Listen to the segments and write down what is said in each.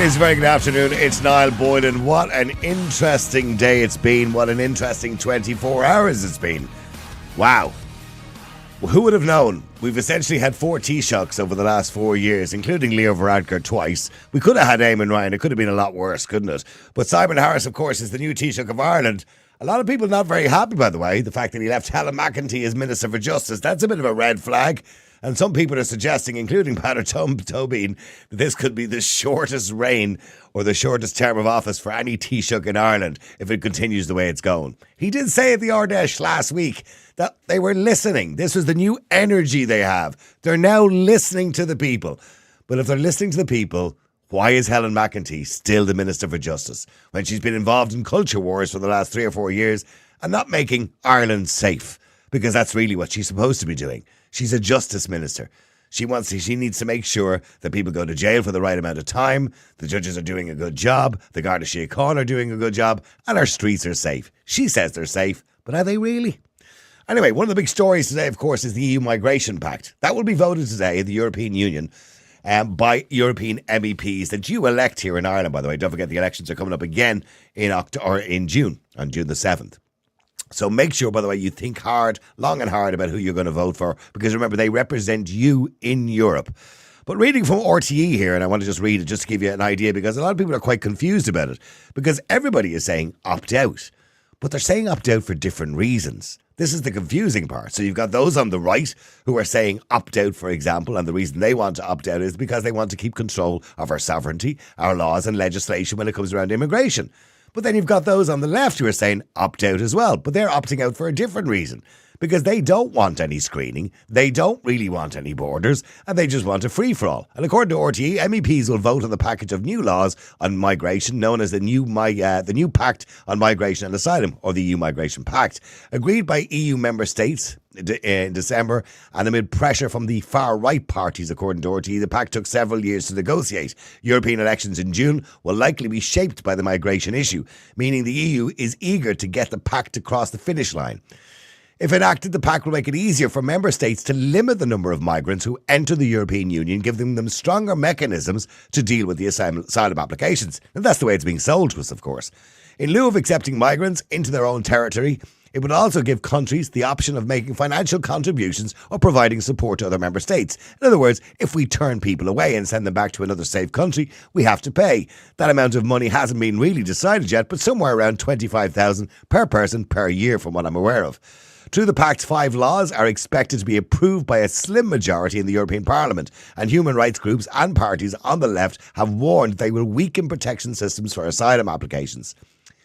is a very good afternoon. It's Niall Boylan. What an interesting day it's been. What an interesting 24 hours it's been. Wow. Who would have known? We've essentially had 4 Taoiseachs over the last 4 years, including Leo Varadkar twice. We could have had Eamon Ryan. It could have been a lot worse, couldn't it? But Simon Harris, of course, is the new Taoiseach of Ireland. A lot of people not very happy, by the way, the fact that he left Helen McEntee as Minister for Justice. That's a bit of a red flag. And some people are suggesting, including Pater Tobin, that this could be the shortest reign or the shortest term of office for any Taoiseach in Ireland if it continues the way it's going. He did say at the Ardèche last week that they were listening. This was the new energy they have. They're now listening to the people. But if they're listening to the people, why is Helen McEntee still the Minister for Justice when she's been involved in culture wars for the last 3 or 4 years and not making Ireland safe? Because that's really what she's supposed to be doing. She's a justice minister. She needs to make sure that people go to jail for the right amount of time, the judges are doing a good job, the Garda Síochána are doing a good job, and our streets are safe. She says they're safe, but are they really? Anyway, one of the big stories today, of course, is the EU Migration Pact. That will be voted today in the European Union by European MEPs that you elect here in Ireland, by the way. Don't forget the elections are coming up again in June, on June the 7th. So make sure, by the way, you think hard, long and hard about who you're going to vote for, because remember, they represent you in Europe. But reading from RTE here, and I want to just read it just to give you an idea, because a lot of people are quite confused about it, because everybody is saying opt out, but they're saying opt out for different reasons. This is the confusing part. So you've got those on the right who are saying opt out, for example, and the reason they want to opt out is because they want to keep control of our sovereignty, our laws and legislation when it comes around immigration. But then you've got those on the left who are saying opt out as well, but they're opting out for a different reason, because they don't want any screening, they don't really want any borders, and they just want a free-for-all. And according to RTE, MEPs will vote on the package of new laws on migration, known as the new Pact on Migration and Asylum, or the EU Migration Pact, agreed by EU member states in December, and amid pressure from the far-right parties, according to RTE, the pact took several years to negotiate. European elections in June will likely be shaped by the migration issue, meaning the EU is eager to get the pact across the finish line. If enacted, the pact will make it easier for member states to limit the number of migrants who enter the European Union, giving them stronger mechanisms to deal with the asylum applications. And that's the way it's being sold to us, of course. In lieu of accepting migrants into their own territory, it would also give countries the option of making financial contributions or providing support to other member states. In other words, if we turn people away and send them back to another safe country, we have to pay. That amount of money hasn't been really decided yet, but somewhere around $25,000 per person per year from what I'm aware of. Through the Pact's 5 laws are expected to be approved by a slim majority in the European Parliament, and human rights groups and parties on the left have warned they will weaken protection systems for asylum applications.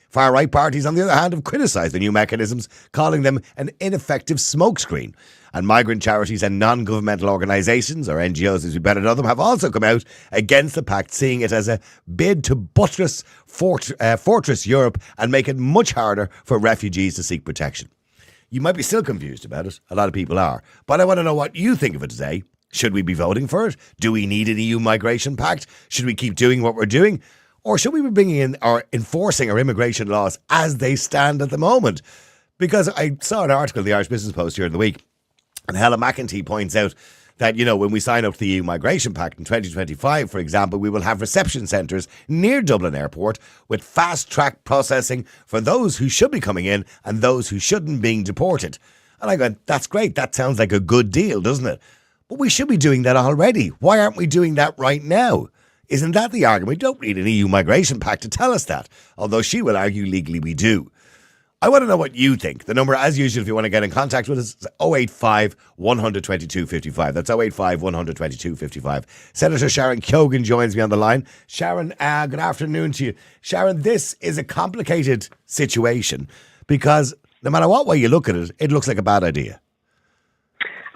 Far-right parties, on the other hand, have criticised the new mechanisms, calling them an ineffective smokescreen. And migrant charities and non-governmental organisations, or NGOs as we better know them, have also come out against the pact, seeing it as a bid to buttress Fortress Europe and make it much harder for refugees to seek protection. You might be still confused about it. A lot of people are. But I want to know what you think of it today. Should we be voting for it? Do we need an EU Migration Pact? Should we keep doing what we're doing? Or should we be bringing in or enforcing our immigration laws as they stand at the moment? Because I saw an article in the Irish Business Post here in the week, and Helen McEntee points out that, you know, when we sign up to the EU Migration Pact in 2025, for example, we will have reception centres near Dublin Airport with fast-track processing for those who should be coming in and those who shouldn't being deported. And I go, that's great. That sounds like a good deal, doesn't it? But we should be doing that already. Why aren't we doing that right now? Isn't that the argument? We don't need an EU Migration Pact to tell us that, although she will argue legally we do. I want to know what you think. The number, as usual, if you want to get in contact with us, is 085 122 55. That's 085 122 55. Senator Sharon Kogan joins me on the line. Sharon, good afternoon to you. Sharon, this is a complicated situation because no matter what way you look at it, it looks like a bad idea.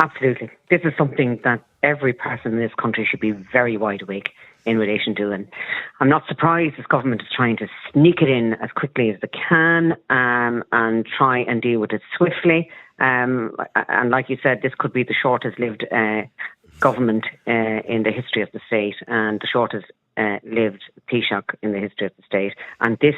Absolutely. This is something that every person in this country should be very wide awake in relation to. And I'm not surprised this government is trying to sneak it in as quickly as they can and try and deal with it swiftly. And like you said, this could be the shortest lived government in the history of the state and the shortest lived Taoiseach in the history of the state. And this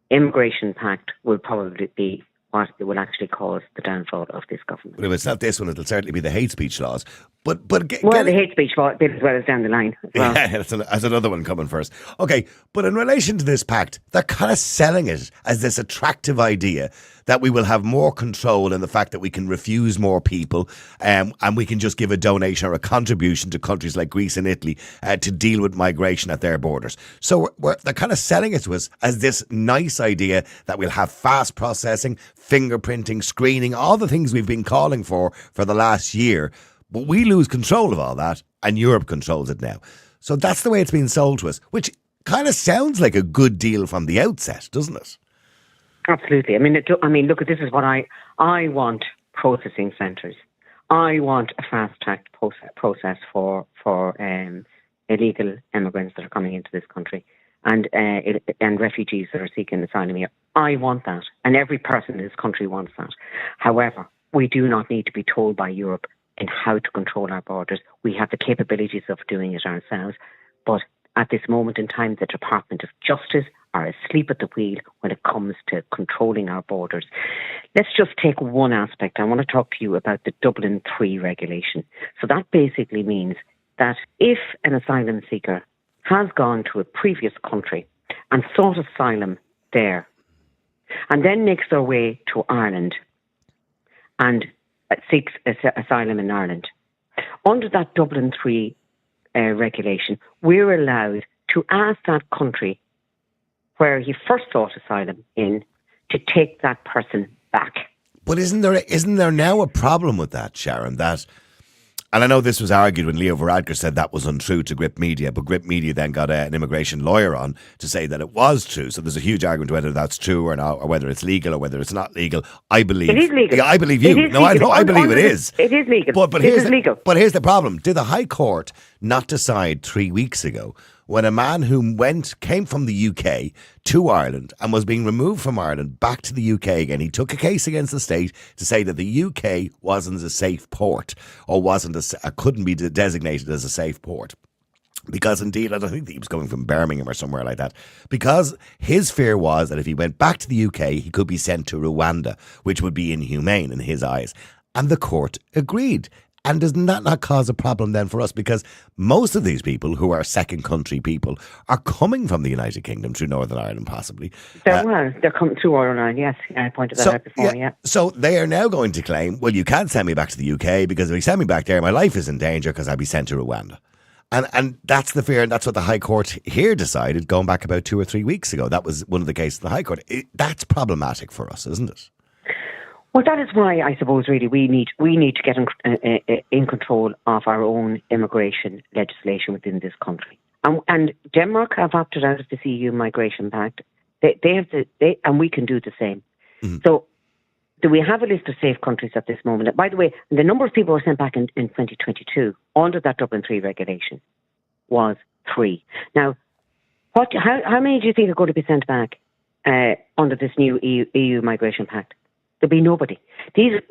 immigration pact will probably be what it will actually cause the downfall of this government. But if it's not this one, it'll certainly be the hate speech laws. The hate speech law bit as well as down the line as well. Yeah, that's another one coming first. Okay, but in relation to this pact, they're kind of selling it as this attractive idea that we will have more control in the fact that we can refuse more people, and we can just give a donation or a contribution to countries like Greece and Italy to deal with migration at their borders. So they're kind of selling it to us as this nice idea that we'll have fast processing, fingerprinting, screening, all the things we've been calling for the last year. But we lose control of all that, and Europe controls it now. So that's the way it's been sold to us, which kind of sounds like a good deal from the outset, doesn't it? Absolutely. I mean, look, this is what I want: processing centres. I want a fast-tracked process for illegal immigrants that are coming into this country and refugees that are seeking asylum here. I want that, and every person in this country wants that. However, we do not need to be told by Europe in how to control our borders. We have the capabilities of doing it ourselves, but at this moment in time, the Department of Justice are asleep at the wheel when it comes to controlling our borders. Let's just take one aspect. I want to talk to you about the Dublin III regulation. So that basically means that if an asylum seeker has gone to a previous country and sought asylum there, and then makes their way to Ireland and seeks asylum in Ireland, under that Dublin III regulation, we're allowed to ask that country where he first sought asylum in to take that person back. But isn't there now a problem with that, Sharon? And I know this was argued when Leo Varadkar said that was untrue to Grip Media, but Grip Media then got an immigration lawyer on to say that it was true. So there's a huge argument whether that's true or not, or whether it's legal or whether it's not legal. I believe it is legal. Yeah, I believe you. No, I believe it is. It is legal. But here's the problem. Did the High Court not decide 3 weeks ago when a man who came from the UK to Ireland and was being removed from Ireland back to the UK again, he took a case against the state to say that the UK wasn't a safe port or couldn't be designated as a safe port. Because indeed, I don't think he was coming from Birmingham or somewhere like that. Because his fear was that if he went back to the UK, he could be sent to Rwanda, which would be inhumane in his eyes. And the court agreed. And doesn't that not cause a problem then for us? Because most of these people who are second country people are coming from the United Kingdom through Northern Ireland, possibly. They're coming through Airline, yes. I pointed that out before, yeah. So they are now going to claim, well, you can't send me back to the UK because if you send me back there, my life is in danger because I'll be sent to Rwanda. And that's the fear, and that's what the High Court here decided going back about 2 or 3 weeks ago. That was one of the cases in the High Court. That's problematic for us, isn't it? Well, that is why I suppose really we need to get in control of our own immigration legislation within this country. And Denmark have opted out of the EU Migration Pact. And we can do the same. Mm-hmm. So, do we have a list of safe countries at this moment? By the way, the number of people who were sent back in 2022 under that Dublin III regulation was 3. Now, how many do you think are going to be sent back under this new EU Migration Pact? There'll be nobody. These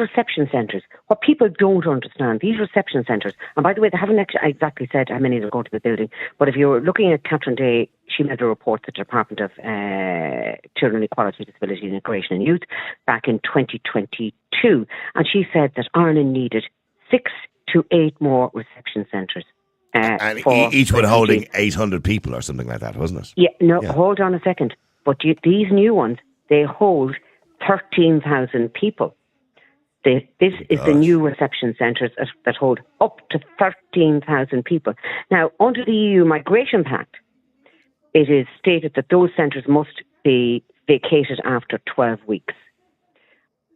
reception centres, what people don't understand, these reception centres, and by the way, they haven't exactly said how many they're going to be building, but if you're looking at Catherine Day, she made a report to the Department of Children, Equality, Disability, Immigration and Youth back in 2022, and she said that Ireland needed 6 to 8 more reception centres. And each one holding 800 people or something like that, wasn't it? Yeah, hold on a second. But these new ones, they hold 13,000 people. This is the new reception centres that hold up to 13,000 people. Now, under the EU Migration Pact, it is stated that those centres must be vacated after 12 weeks.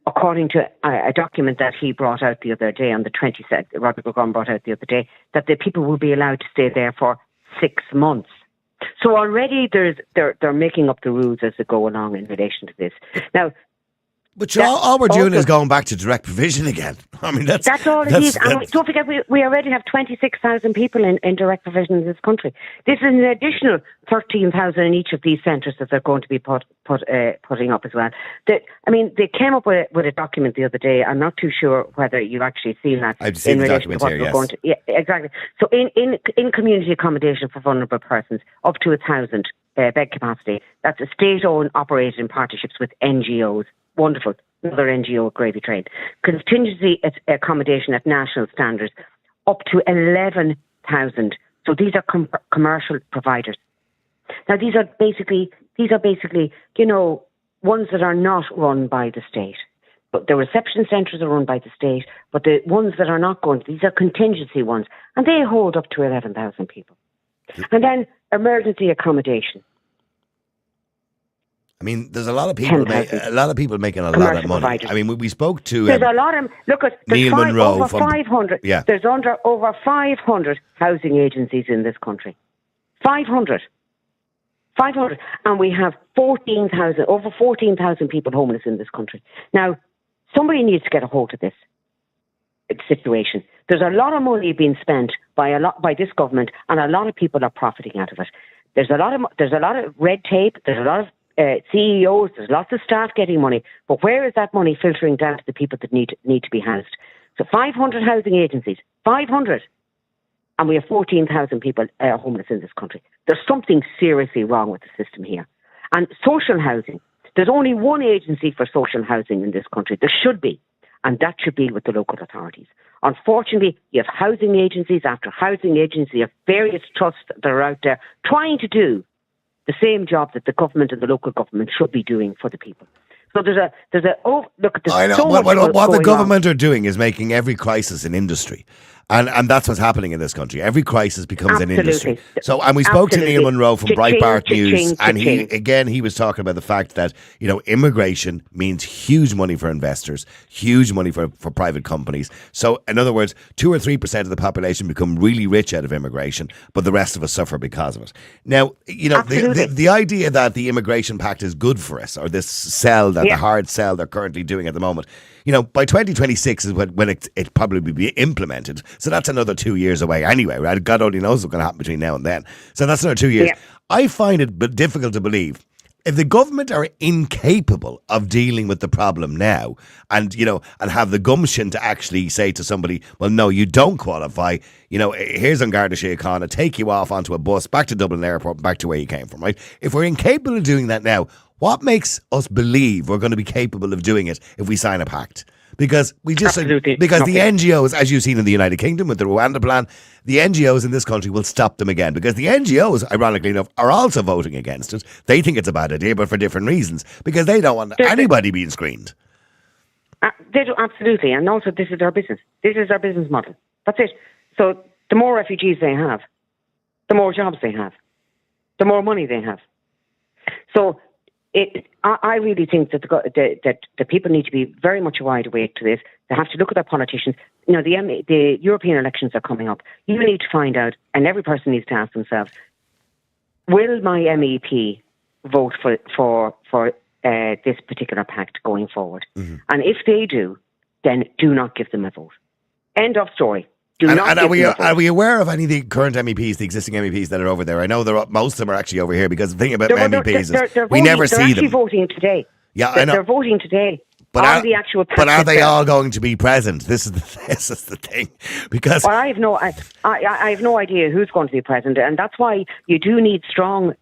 According to a document that he brought out the other day on the 22nd, Roderick Kogan brought out the other day, that the people will be allowed to stay there for 6 months. So already they're making up the rules as they go along in relation to this. Now, but all we're doing is going back to direct provision again. I mean, that's all it is. And don't forget, we already have 26,000 people in direct provision in this country. This is an additional 13,000 in each of these centres that they're going to be putting up as well. They came up with a document the other day. I'm not too sure whether you've actually seen that. I've seen the document here, yes. Yeah, exactly. So in community accommodation for vulnerable persons, up to 1,000 bed capacity, that's a state-owned, operated in partnerships with NGOs. Wonderful. Another NGO gravy train. Contingency accommodation at national standards, up to 11,000. So these are commercial providers. Now these are basically, ones that are not run by the state. But the reception centres are run by the state, but the ones that are not going, these are contingency ones, and they hold up to 11,000 people. And then emergency accommodation. I mean, there's a lot of people making a lot of money. Providers. I mean, we spoke to there's a lot of Neil Monroe over 500. Yeah. There's over 500 housing agencies in this country. 500, and we have over 14,000 people homeless in this country. Now, somebody needs to get a hold of this situation. There's a lot of money being spent by this government, and a lot of people are profiting out of it. There's a lot of red tape. There's a lot of CEOs, there's lots of staff getting money, but where is that money filtering down to the people that need to be housed? So 500 housing agencies, 500, and we have 14,000 people homeless in this country. There's something seriously wrong with the system here. And social housing, there's only one agency for social housing in this country. There should be, and that should be with the local authorities. Unfortunately, you have housing agencies after housing agencies, you have various trusts that are out there trying to do the same job that the government and the local government should be doing for the people. So I know. What the government are doing is making every crisis an industry. And that's what's happening in this country. Every crisis becomes an industry. So, and we spoke to Neil Monroe from Breitbart News, and he was talking about the fact that, immigration means huge money for investors, huge money for private companies. So, in other words, 2 or 3% of the population become really rich out of immigration, but the rest of us suffer because of it. Now, the idea that the Immigration Pact is good for us, or this the hard sell they're currently doing at the moment, by 2026 is when it probably will be implemented. So that's another 2 years away anyway, right? God only knows what's going to happen between now and then. So that's another 2 years. Yeah. I find it difficult to believe if the government are incapable of dealing with the problem now and have the gumption to actually say to somebody, well, no, you don't qualify. Here's an Garda Síochána, take you off onto a bus, back to Dublin Airport, back to where you came from, right? If we're incapable of doing that now, what makes us believe we're going to be capable of doing it if we sign a pact? Because the NGOs, as you've seen in the United Kingdom with the Rwanda plan, the NGOs in this country will stop them again, because the NGOs, ironically enough, are also voting against it. They think it's a bad idea, but for different reasons, because they don't want anybody being screened. They do, absolutely, and also this is our business. This is our business model. That's it. So the more refugees they have, the more jobs they have, the more money they have. So I really think that the people need to be very much wide awake to this. They have to look at their politicians. The European elections are coming up. You need to find out, and every person needs to ask themselves, will my MEP vote for this particular pact going forward? Mm-hmm. And if they do, then do not give them a vote. End of story. Are we aware of any of the current MEPs, the existing MEPs that are over there? I know most of them are actually over here, because the thing about MEPs is we never see them. They're actually voting today. Yeah, I know. They're voting today on the actual pact. But are they all going to be present? This is the thing. Because I have no idea who's going to be present, and that's why you do need strong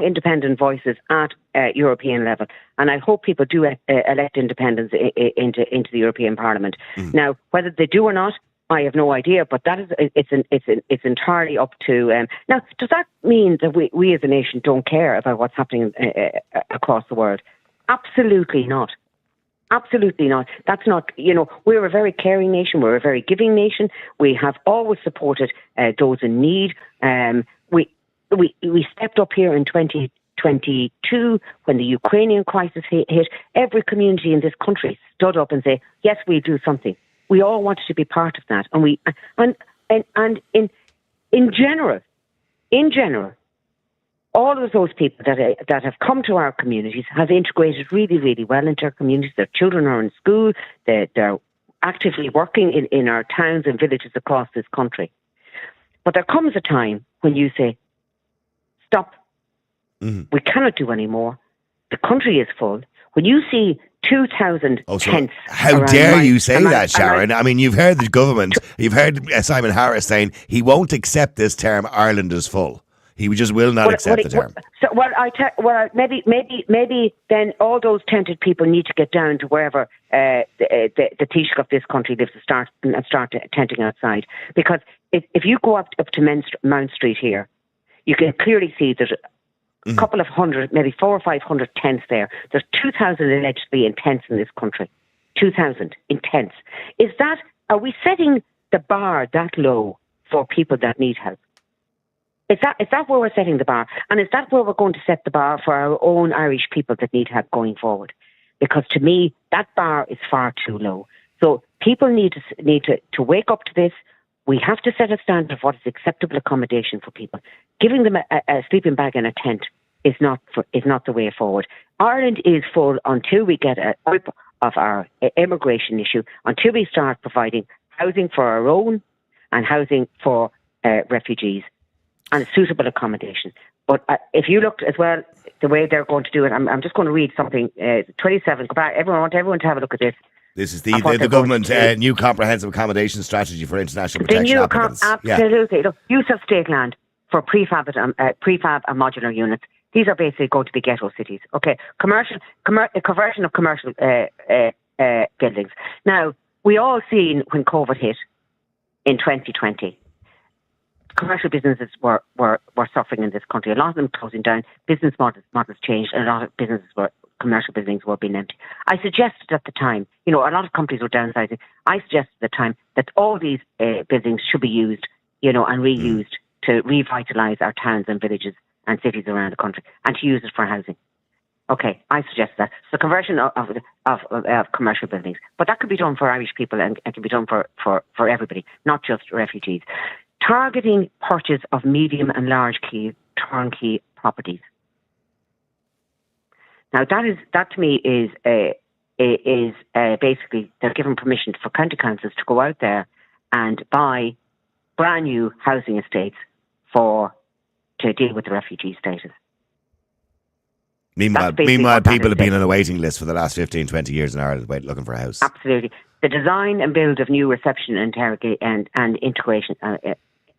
independent voices at European level. And I hope people do elect independents into the European Parliament. Mm. Now, whether they do or not, I have no idea, but that is it's entirely up to. Now, does that mean that we as a nation don't care about what's happening across the world? Absolutely not. Absolutely not. That's not. We're a very caring nation. We're a very giving nation. We have always supported those in need. We stepped up here in 2022 when the Ukrainian crisis hit. Every community in this country stood up and said, "Yes, we'll do something." We all wanted to be part of that, and in general, all of those people that have come to our communities have integrated really, really well into our communities. Their children are in school. They're actively working in our towns and villages across this country. But there comes a time when you say, "Stop! Mm-hmm. We cannot do any more. The country is full." When you see 2,000 tents. How dare you say that, Sharon? I mean, you've heard the government, you've heard Simon Harris saying he won't accept this term, Ireland is full. He just will not accept the term. Maybe then all those tented people need to get down to wherever the Taoiseach of this country lives and start tenting outside. Because if you go up to Mount Street here, you can clearly see there's a couple of hundred, maybe 400 or 500 tents there. There's 2,000 allegedly in tents in this country. 2,000 in tents. Are we setting the bar that low for people that need help? Is that where we're setting the bar? And is that where we're going to set the bar for our own Irish people that need help going forward? Because to me, that bar is far too low. So people need to wake up to this. We have to set a standard of what is acceptable accommodation for people. Giving them a sleeping bag and a tent is not the way forward. Ireland is full until we get a grip of our immigration issue, until we start providing housing for our own and housing for refugees and suitable accommodation. But if you looked as well, the way they're going to do it, I'm just going to read something. 27, go back. I want everyone to have a look at this. This is the government new comprehensive accommodation strategy for international protection applicants. Absolutely. Look, use of state land for prefab and modular units. These are basically going to be ghetto cities. Okay, conversion of commercial buildings. Now, we all seen when COVID hit in 2020, commercial businesses were suffering in this country. A lot of them closing down. Business models changed, and a lot of commercial buildings were being empty. I suggested at the time, a lot of companies were downsizing. I suggested at the time that all these buildings should be used, and reused to revitalise our towns and villages and cities around the country, and to use it for housing. Okay, I suggest that. So conversion of commercial buildings. But that could be done for Irish people and can be done for everybody, not just refugees. Targeting purchase of medium and large turnkey properties. Now that to me is basically they're given permission for county councils to go out there and buy brand new housing estates to deal with the refugee status. Meanwhile, people have been on a waiting list for the last 15, 20 years in Ireland looking for a house. Absolutely. The design and build of new reception and integration.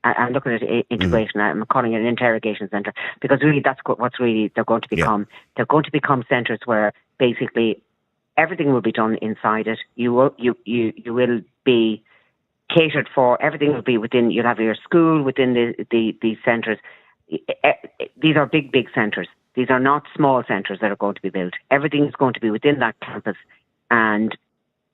I'm looking at integration. I'm calling it an interrogation centre because really that's what's really they're going to become. Yeah. They're going to become centres where basically everything will be done inside it. You will be catered for. Everything will be within. You'll have your school within these centres. These are big centres. These are not small centres that are going to be built. Everything is going to be within that campus, and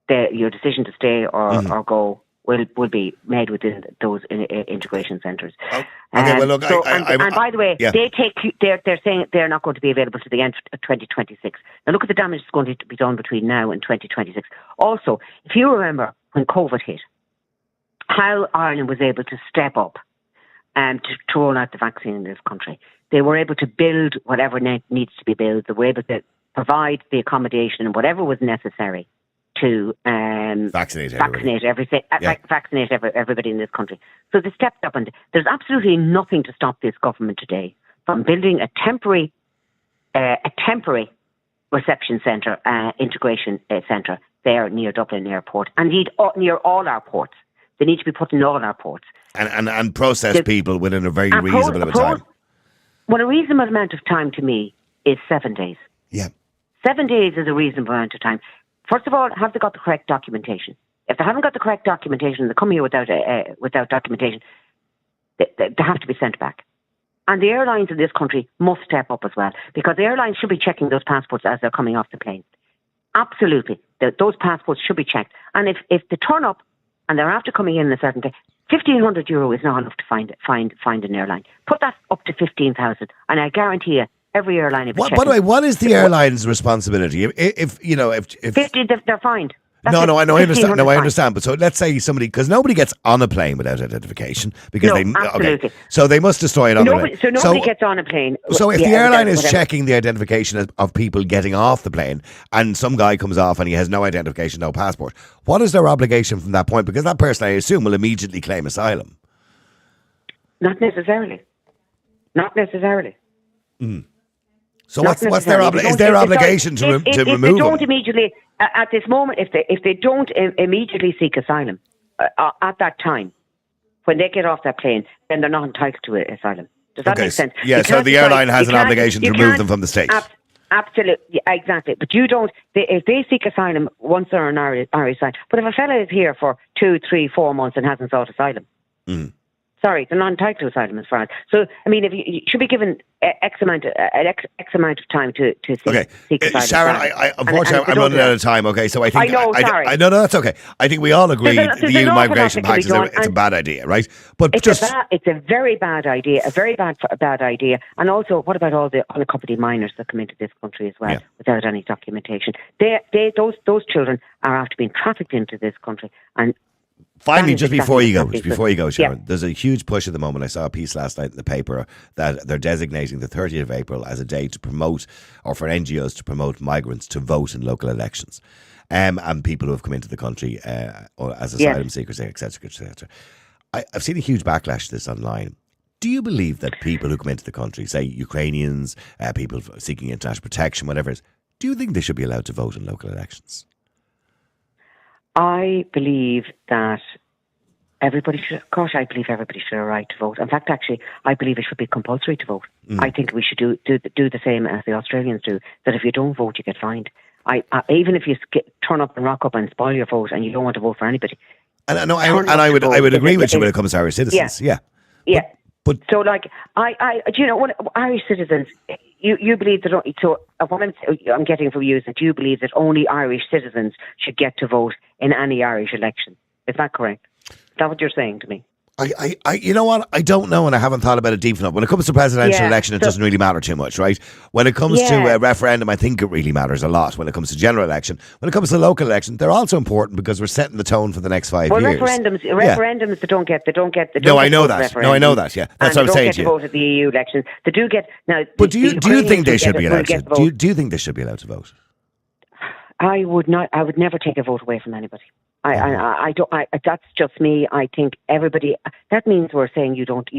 your decision to stay or go will be made within those integration centres. Okay, well, look, and by the way, they're saying they're not going to be available to the end of 2026. Now, look at the damage that's going to be done between now and 2026. Also, if you remember when COVID hit, how Ireland was able to step up to roll out the vaccine in this country. They were able to build whatever needs to be built. They were able to provide the accommodation and whatever was necessary to vaccinate everybody in this country. So they stepped up, and there's absolutely nothing to stop this government today from building a temporary reception centre, integration centre there near Dublin Airport, and indeed near all our ports. They need to be put in all our ports. And process people within a very reasonable amount of time. Well, a reasonable amount of time to me is 7 days. Yeah. 7 days is a reasonable amount of time. First of all, have they got the correct documentation? If they haven't got the correct documentation, they come here without documentation, they have to be sent back. And the airlines in this country must step up as well, because the airlines should be checking those passports as they're coming off the plane. Absolutely. Those passports should be checked. And if they turn up and they're after coming in a certain day, €1,500 is not enough to find an airline. Put that up to 15,000, and I guarantee you, every airline. By the way, what is the airline's responsibility? If 50, they're fined. No, I understand. No, I understand. But so let's say somebody, because nobody gets on a plane without identification, because absolutely. Okay, so they must destroy it on the plane. So nobody gets on a plane. So if the airline is checking the identification of people getting off the plane, and some guy comes off and he has no identification, no passport, what is their obligation from that point? Because that person, I assume, will immediately claim asylum. Not necessarily. Mm. So what's their obligation? Is their obligation to remove them? If they don't immediately, at this moment, if they don't immediately seek asylum at that time, when they get off that plane, then they're not entitled to asylum. Does that make sense? Yeah, so the airline has an obligation to remove them from the state. Absolutely, exactly. But you don't. If they seek asylum once they're on Irish side, but if a fella is here for 2, 3, 4 months and hasn't sought asylum, sorry, they're not entitled to asylum as far as. So, I mean, if you should be given X amount of time to seek asylum. Sharon, unfortunately, I'm running out of time. Okay, so I think sorry. No, that's okay. I think we all agree the EU Migration Pact is a bad idea, right? But it's a very bad idea, a very bad idea. And also, what about all the unaccompanied minors that come into this country as well without any documentation? Those children are after being trafficked into this country. And finally, just before you go, Sharon, there's a huge push at the moment. I saw a piece last night in the paper that they're designating the 30th of April as a day to promote, or for NGOs to promote migrants to vote in local elections, and people who have come into the country or as asylum seekers, etc., etc. I've seen a huge backlash to this online. Do you believe that people who come into the country, say Ukrainians, people seeking international protection, whatever it is, do you think they should be allowed to vote in local elections? I believe that everybody should have a right to vote. In fact, actually, I believe it should be compulsory to vote. I think we should do the same as the Australians do, that if you don't vote, you get fined. Even if you turn up and rock up and spoil your vote and you don't want to vote for anybody. And I would agree with you when it comes to Irish citizens. Yeah. But so, like, Irish citizens, you believe that. So, what I'm getting from you is that you believe that only Irish citizens should get to vote in any Irish election. Is that correct? Is that what you're saying to me? You know what? I don't know, and I haven't thought about it deep enough. When it comes to presidential election, it doesn't really matter too much, right? When it comes to a referendum, I think it really matters a lot. When it comes to general election, when it comes to local election, they're also important because we're setting the tone for the next 5 years. Referendums, they don't get. No, I know that. No, I know that. Yeah, that's what I'm saying to you. They don't get to vote at the EU elections. They do get now. But do you think they should be allowed to? Do you think they should be allowed to vote? I would not. I would never take a vote away from anybody. I don't. That's just me. I think everybody. That means we're saying you don't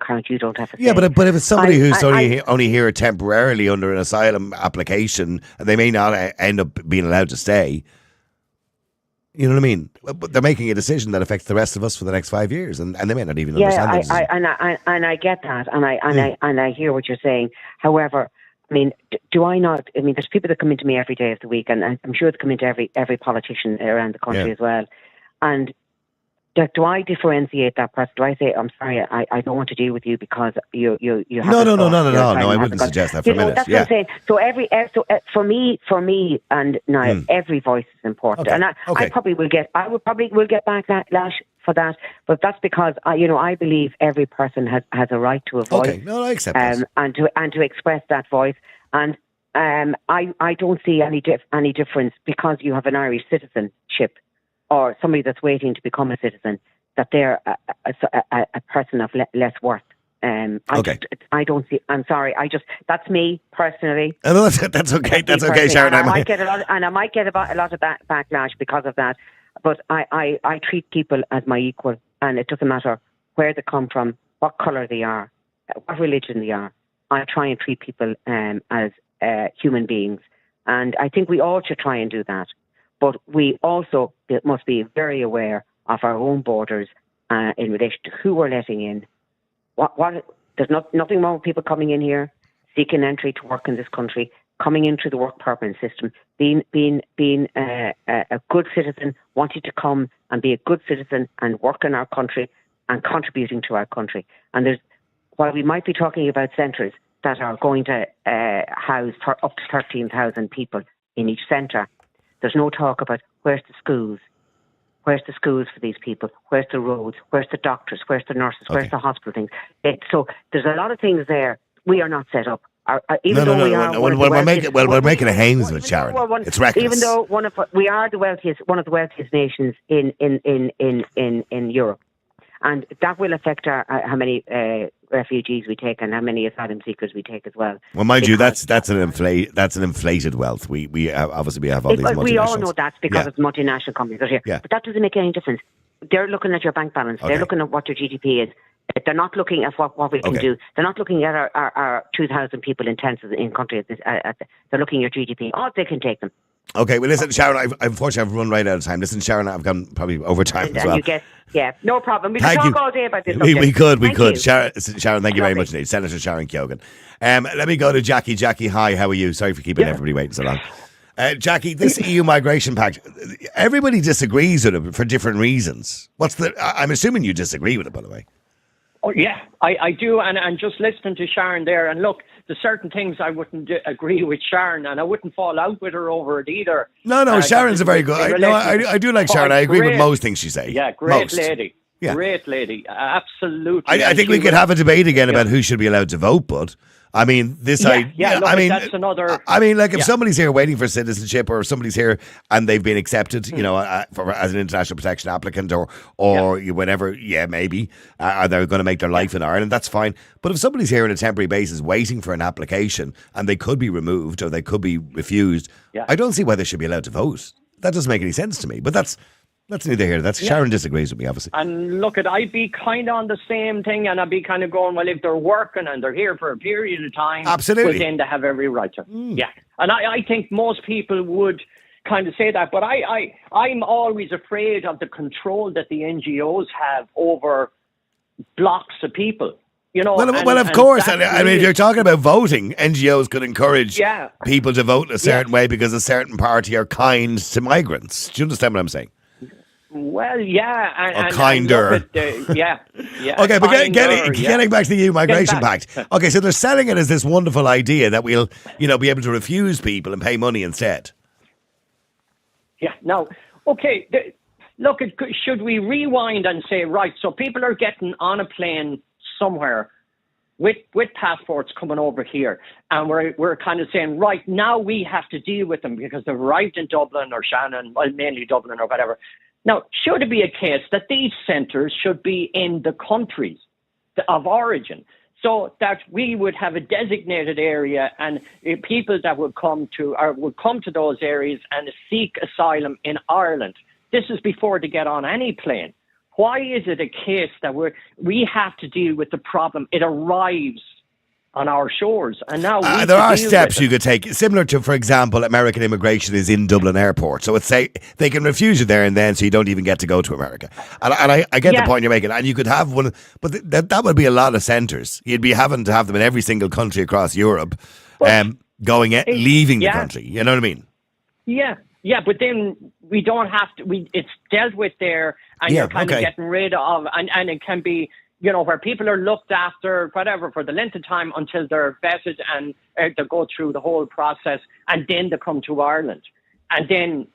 count. You don't have a say. Yeah, but if it's somebody who's only here temporarily under an asylum application, and they may not end up being allowed to stay. You know what I mean? But they're making a decision that affects the rest of us for the next 5 years, and they may not even understand that. And I get that, and I hear what you're saying. However, I mean, do I not? I mean, there's people that come into me every day of the week, and I'm sure they come into every politician around the country as well. And do I differentiate that person? Do I say, I'm sorry, I don't want to deal with you because you have No, I wouldn't suggest that for a minute. That's what I'm saying. So for me, and Niall, every voice is important. Okay. And I probably will get backlash for that, but that's because I believe every person has a right to a voice. Okay, no, I accept that. And to express that voice. And I don't see any difference because you have an Irish citizenship or somebody that's waiting to become a citizen, that they're a person of less worth. I don't see. I'm sorry. That's me personally. No, that's okay. That's okay, Sharon. I might get a lot of backlash because of that. But I treat people as my equal, and it doesn't matter where they come from, what colour they are, what religion they are. I try and treat people as human beings, and I think we all should try and do that. But we also must be very aware of our own borders in relation to who we're letting in. There's nothing wrong with people coming in here, seeking entry to work in this country, coming into the work permit system, being a good citizen, wanting to come and be a good citizen and work in our country and contributing to our country. And while we might be talking about centres that are going to house up to 13,000 people in each centre, there's no talk about where's the schools. Where's the schools for these people? Where's the roads? Where's the doctors? Where's the nurses? Where's the hospital things? So there's a lot of things there. We are not set up. We're making a hames with Sharon. It's reckless. Even though we are one of the wealthiest nations in Europe, and that will affect how many refugees we take and how many asylum seekers we take as well. Well, mind you, that's an inflated wealth. We have all these multinationals. We all know that's because of multinational companies are here. Yeah. But that doesn't make any difference. They're looking at your bank balance. They're looking at what your GDP is. They're not looking at what we can do. They're not looking at our 2,000 people in tents in country. They're looking at your GDP. Oh, they can take them. Okay, well, listen, Sharon, unfortunately, I've run right out of time. Listen, Sharon, I've gone probably over time as well. You get, no problem. We Thank can you. talk all day about this. We could. Thank you. Sharon, thank you very Lovely. much indeed. Senator Sharon Kogan. Let me go to Jackie. Jackie, hi, how are you? Sorry for keeping everybody waiting so long. Jackie, this EU Migration Pact, everybody disagrees with it for different reasons. I'm assuming you disagree with it, by the way. Oh, yeah, I do. And just listening to Sharon there, and look, there's certain things I wouldn't agree with Sharon, and I wouldn't fall out with her over it either. No, Sharon's a very good. I do like Sharon. I agree with most things she says. Yeah, great lady. Yeah. Great lady. Absolutely. I think we could have a debate again about who should be allowed to vote, but I mean, that's another. I mean, like if somebody's here waiting for citizenship, or somebody's here and they've been accepted, you know, as an international protection applicant, or whatever, maybe they're going to make their life in Ireland. That's fine. But if somebody's here on a temporary basis waiting for an application and they could be removed or they could be refused, I don't see why they should be allowed to vote. That doesn't make any sense to me. But that's neither here. Sharon disagrees with me, obviously. And look, I'd be kind of on the same thing, and I'd be kind of going, well, if they're working and they're here for a period of time, absolutely, well, then they have every right to. Yeah, and I think most people would kind of say that, but I'm always afraid of the control that the NGOs have over blocks of people. You know, well, of course. I mean, if you're talking about voting, NGOs could encourage people to vote in a certain way because a certain party are kind to migrants. Do you understand what I'm saying? Well, yeah, and kinder. Yeah. Okay, but getting back to the EU Migration Pact. Okay, so they're selling it as this wonderful idea that we'll, be able to refuse people and pay money instead. Yeah. Now, okay. Look, should we rewind and say, right? So people are getting on a plane somewhere with passports coming over here, and we're kind of saying, right, now we have to deal with them because they've arrived in Dublin or Shannon, well, mainly Dublin or whatever. Now, should it be a case that these centres should be in the countries of origin, so that we would have a designated area, and people that would come to those areas and seek asylum in Ireland? This is before they get on any plane. Why is it a case that we have to deal with the problem? It arrives on our shores, and now there are steps you could take, similar to, for example, American immigration is in Dublin Airport, so it's say they can refuse you there and then, so you don't even get to go to America. And I get the point you're making, and you could have one, but that would be a lot of centres. You'd be having to have them in every single country across Europe, leaving the country. You know what I mean? Yeah, but then we don't have to. It's dealt with there, and you're kind of getting rid of, and it can be, where people are looked after, whatever, for the length of time until they're vetted and they go through the whole process, and then they come to Ireland. And then,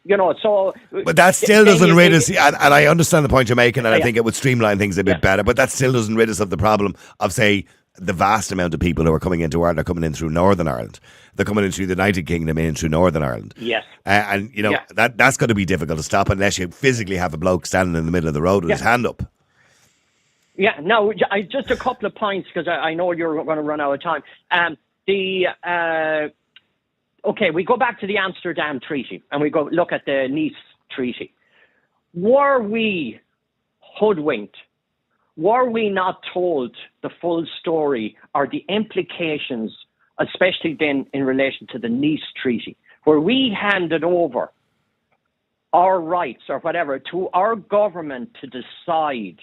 so... But that still doesn't rid us, and I understand the point you're making, and I think it would streamline things a bit better, but that still doesn't rid us of the problem of, say, the vast amount of people who are coming into Ireland are coming in through Northern Ireland. They're coming into the United Kingdom in through Northern Ireland. Yes. That's going to be difficult to stop unless you physically have a bloke standing in the middle of the road with his hand up. Yeah, no, just a couple of points, because I know you're going to run out of time. We go back to the Amsterdam Treaty, and we go look at the Nice Treaty. Were we hoodwinked? Were we not told the full story or the implications, especially then in relation to the Nice Treaty, where we handed over our rights or whatever to our government to decide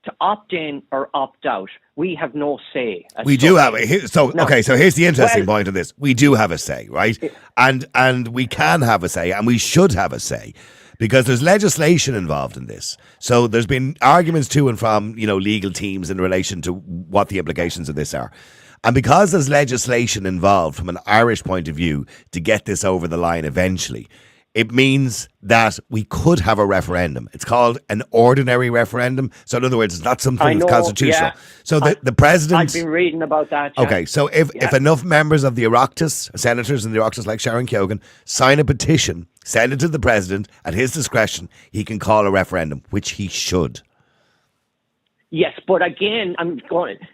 to opt in or opt out? We have no say. We do have so here's the interesting point of this. We do have a say, right? And we can have a say, and we should have a say, because there's legislation involved in this. So there's been arguments to and from, legal teams in relation to what the implications of this are. And because there's legislation involved from an Irish point of view to get this over the line eventually, it means that we could have a referendum. It's called an ordinary referendum. So in other words, it's not something that's constitutional. Yeah. So the president... I've been reading about that. Yeah. Okay, so if enough members of the Oireachtas, senators in the Oireachtas like Sharon Kogan, sign a petition, send it to the president, at his discretion, he can call a referendum, which he should. Yes, but again,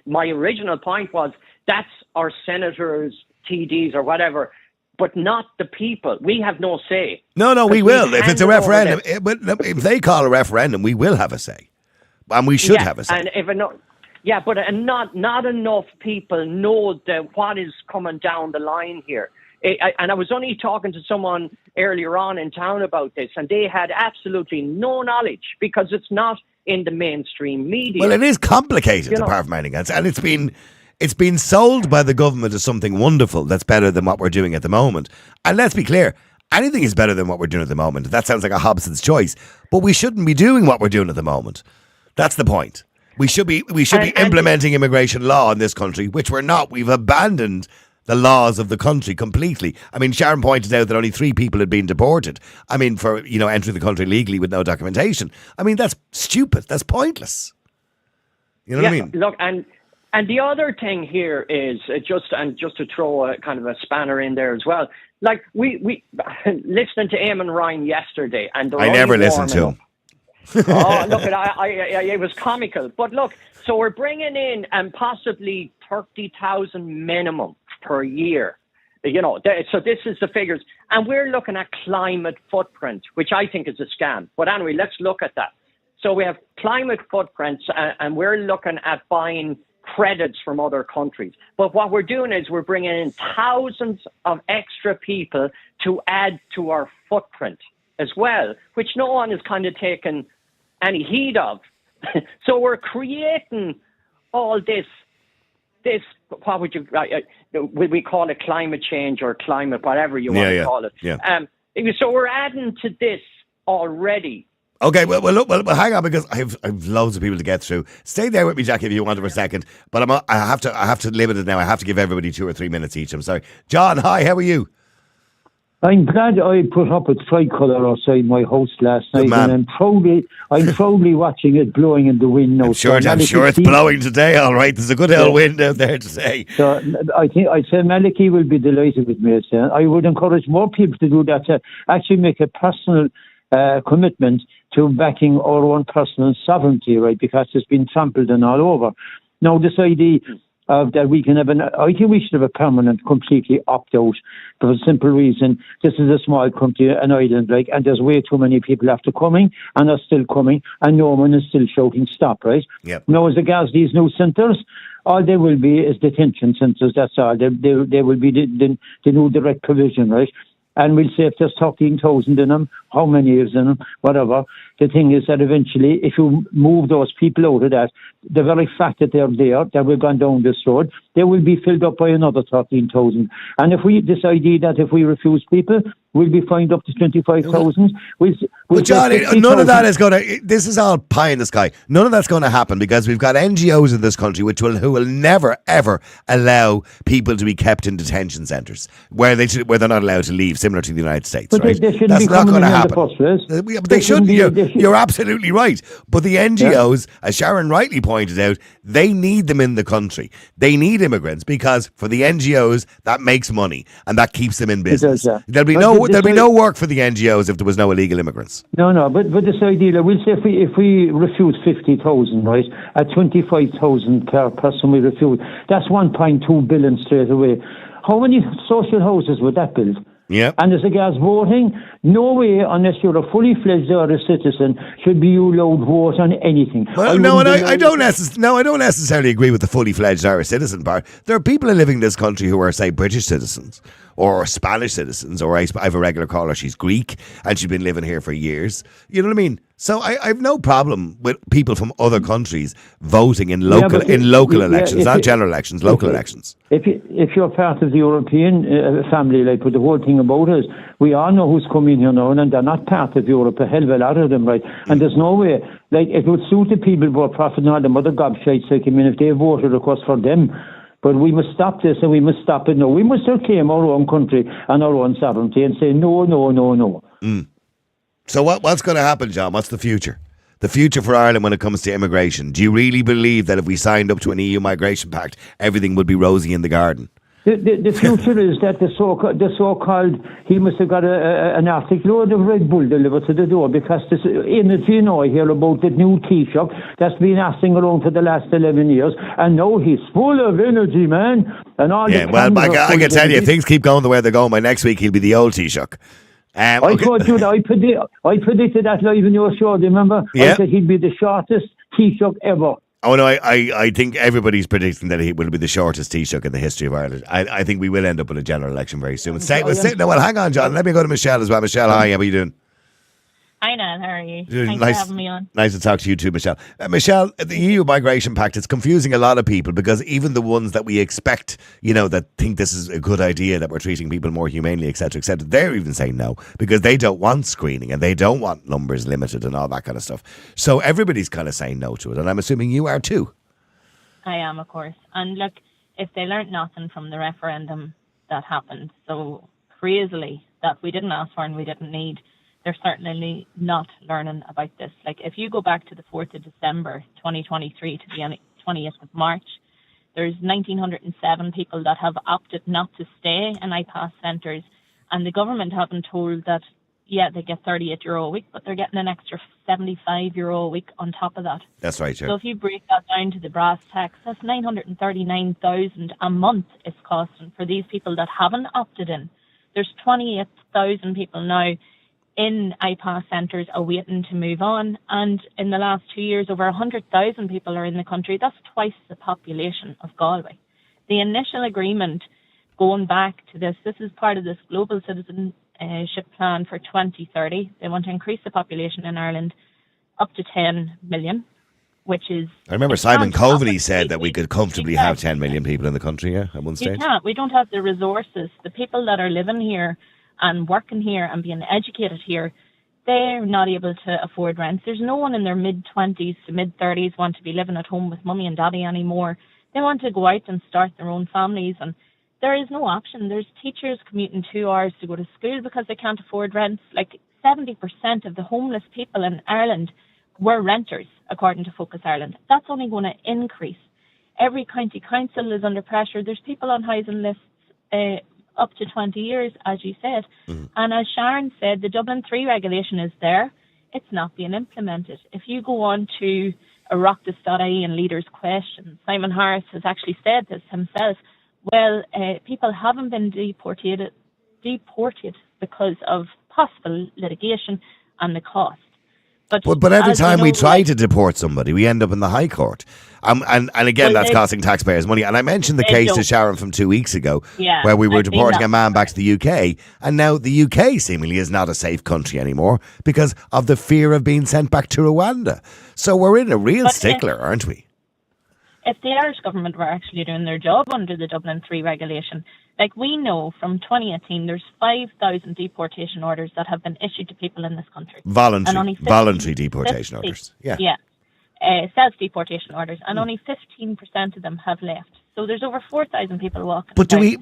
my original point was that's our senators, TDs or whatever, but not the people. We have no say. No, we will. If it's a referendum, but if they call a referendum, we will have a say. And we should have a say. But not enough people know what is coming down the line here. And I was only talking to someone earlier on in town about this, and they had absolutely no knowledge because it's not in the mainstream media. Well, it is complicated, apart from anything else, and it's been sold by the government as something wonderful that's better than what we're doing at the moment. And let's be clear, anything is better than what we're doing at the moment. That sounds like a Hobson's choice, but we shouldn't be doing what we're doing at the moment. That's the point. We should be implementing immigration law in this country, which we're not. We've abandoned the laws of the country completely. I mean, Sharon pointed out that only 3 people had been deported. I mean, for entering the country legally with no documentation. I mean, that's stupid. That's pointless. You know what I mean? Look, and the other thing here is just to throw a kind of a spanner in there as well. Like we listening to Eamon Ryan yesterday, and I never listened to him. Oh, look, it was comical. But look, so we're bringing in possibly 30,000 minimum per year. So this is the figures. And we're looking at climate footprint, which I think is a scam. But anyway, let's look at that. So we have climate footprints, and we're looking at buying credits from other countries. But what we're doing is we're bringing in thousands of extra people to add to our footprint as well, which no one is kind of taking any heed of. So we're creating all this, what would we call it, climate change or climate, whatever you want to call it. Yeah. So we're adding to this already. Okay, well, hang on, because I have loads of people to get through. Stay there with me, Jackie, if you want for a second. But I have to limit it now. I have to give everybody 2 or 3 minutes each. I'm sorry. John, hi, how are you? I'm glad I put up a tricolour outside my house last night, and I'm proudly watching it blowing in the wind now. I'm sure it's blowing today, all right. There's a good hell wind out there today. So I'd say Maliki will be delighted with me. I would encourage more people to do that, to actually make a personal commitment to backing our own personal sovereignty, right? Because it's been trampled on all over. Now, this idea that we can have I think we should have a permanent, completely opt-out for a simple reason. This is a small country, an island, and there's way too many people after coming and are still coming, and no one is still shouting stop, right? Yep. Now, as regards these new centres, all they will be is detention centres, that's all. They will be the new direct provision, right? And we'll say if there's 13,000 in them, how many is in them, whatever. The thing is that eventually, if you move those people out of that, the very fact that they're there, that we've gone down this road, they will be filled up by another 13,000. And if we decide that if we refuse people, we'll be fined up to 25,000. But John, none of that is going to, this is all pie in the sky. None of that's going to happen because we've got NGOs in this country who will never, ever allow people to be kept in detention centres where they're not allowed to leave, similar to the United States, but right? That's not going to happen. They shouldn't. You're absolutely right. But the NGOs, as Sharon rightly pointed out, they need them in the country. They need immigrants because for the NGOs, that makes money and that keeps them in business. There'll be no work for the NGOs if there was no illegal immigrants. No, but this idea, we'll say if we refuse 50,000, right, at 25,000 per person we refuse, that's 1.2 billion straight away. How many social houses would that build? Yeah. And as regards voting, no way, unless you're a fully fledged Irish citizen, should be you allowed vote on anything. Well, I don't necessarily agree with the fully fledged Irish citizen part. There are people who live in this country who are, say, British citizens or Spanish citizens, or I have a regular caller, she's Greek and she's been living here for years. You know what I mean? So I have no problem with people from other countries voting in local elections, not general elections, local elections. If you're part of the European family, but the whole thing about it is we all know who's coming here now, and they're not part of Europe, a hell of a lot of them, right? And there's no way, it would suit the people who are profit and all them other gobshites, if they voted, of course, for them. But we must stop this, and we must stop it now. We must reclaim our own country and our own sovereignty and say no. So what's going to happen, John? What's the future? The future for Ireland when it comes to immigration? Do you really believe that if we signed up to an EU Migration Pact, everything would be rosy in the garden? The future is that the so-called he must have got an Arctic load of Red Bull delivered to the door, because this energy, I hear about the new Taoiseach that's been asking around for the last 11 years, and now he's full of energy, man. And all I can tell you, if things keep going the way they're going, by next week he'll be the old Taoiseach. I told you that I predicted that live in your show. Do you remember? Yeah. I said he'd be the shortest Taoiseach ever. Oh no, I think everybody's predicting that it will be the shortest Taoiseach in the history of Ireland. I think we will end up with a general election very soon. Well, hang on, John. Let me go to Michelle as well. Michelle, hi, how are you doing? Hi, Niall. How are you? Thanks for having me on. Nice to talk to you too, Michelle. Michelle, the EU Migration Pact, it's confusing a lot of people because even the ones that we expect, that think this is a good idea, that we're treating people more humanely, etc., they're even saying no because they don't want screening and they don't want numbers limited and all that kind of stuff. So everybody's kind of saying no to it, and I'm assuming you are too. I am, of course. And look, if they learnt nothing from the referendum that happened so crazily that we didn't ask for and we didn't need, they're certainly not learning about this. Like, if you go back to the 4th of December 2023 to the 20th of March, there's 1,907 people that have opted not to stay in IPAS centres, and the government have been told that, they get €38 a week, but they're getting an extra €75 a week on top of that. That's right, sure. So if you break that down to the brass tacks, that's 939,000 a month it's costing for these people that haven't opted in. There's 28,000 people now in IPAS centres awaiting to move on, and in the last 2 years over 100,000 people are in the country. That's twice the population of Galway. The initial agreement going back to this is part of this global citizenship plan for 2030. They want to increase the population in Ireland up to 10 million, which is... I remember Simon Coveney said that we could comfortably have 10 million people in the country, at one stage. You can't. We don't have the resources. The people that are living here and working here and being educated here, they're not able to afford rent. There's no one in their mid-20s to mid-30s want to be living at home with mummy and daddy anymore. They want to go out and start their own families, and there is no option. There's teachers commuting 2 hours to go to school because they can't afford rent. Like 70% of the homeless people in Ireland were renters, according to Focus Ireland. That's only going to increase. Every county council is under pressure. There's people on housing lists up to 20 years, as you said. Mm-hmm. And as Sharon said, the Dublin 3 regulation is there. It's not being implemented. If you go on to Oireachtas.ie and Leaders' Questions, Simon Harris has actually said this himself. Well, people haven't been deported because of possible litigation and the cost. But every time we try to deport somebody, we end up in the High Court. And again, that's costing taxpayers money. And I mentioned the case to Sharon from 2 weeks ago, where we were deporting a man back to the UK. And now the UK seemingly is not a safe country anymore because of the fear of being sent back to Rwanda. So we're in a real stickler, aren't we? If the Irish government were actually doing their job under the Dublin 3 regulation, like we know from 2018, there's 5,000 deportation orders that have been issued to people in this country. Voluntary deportation orders. Yeah. Self-deportation orders, and only 15% of them have left. So there's over 4,000 people walking. But do we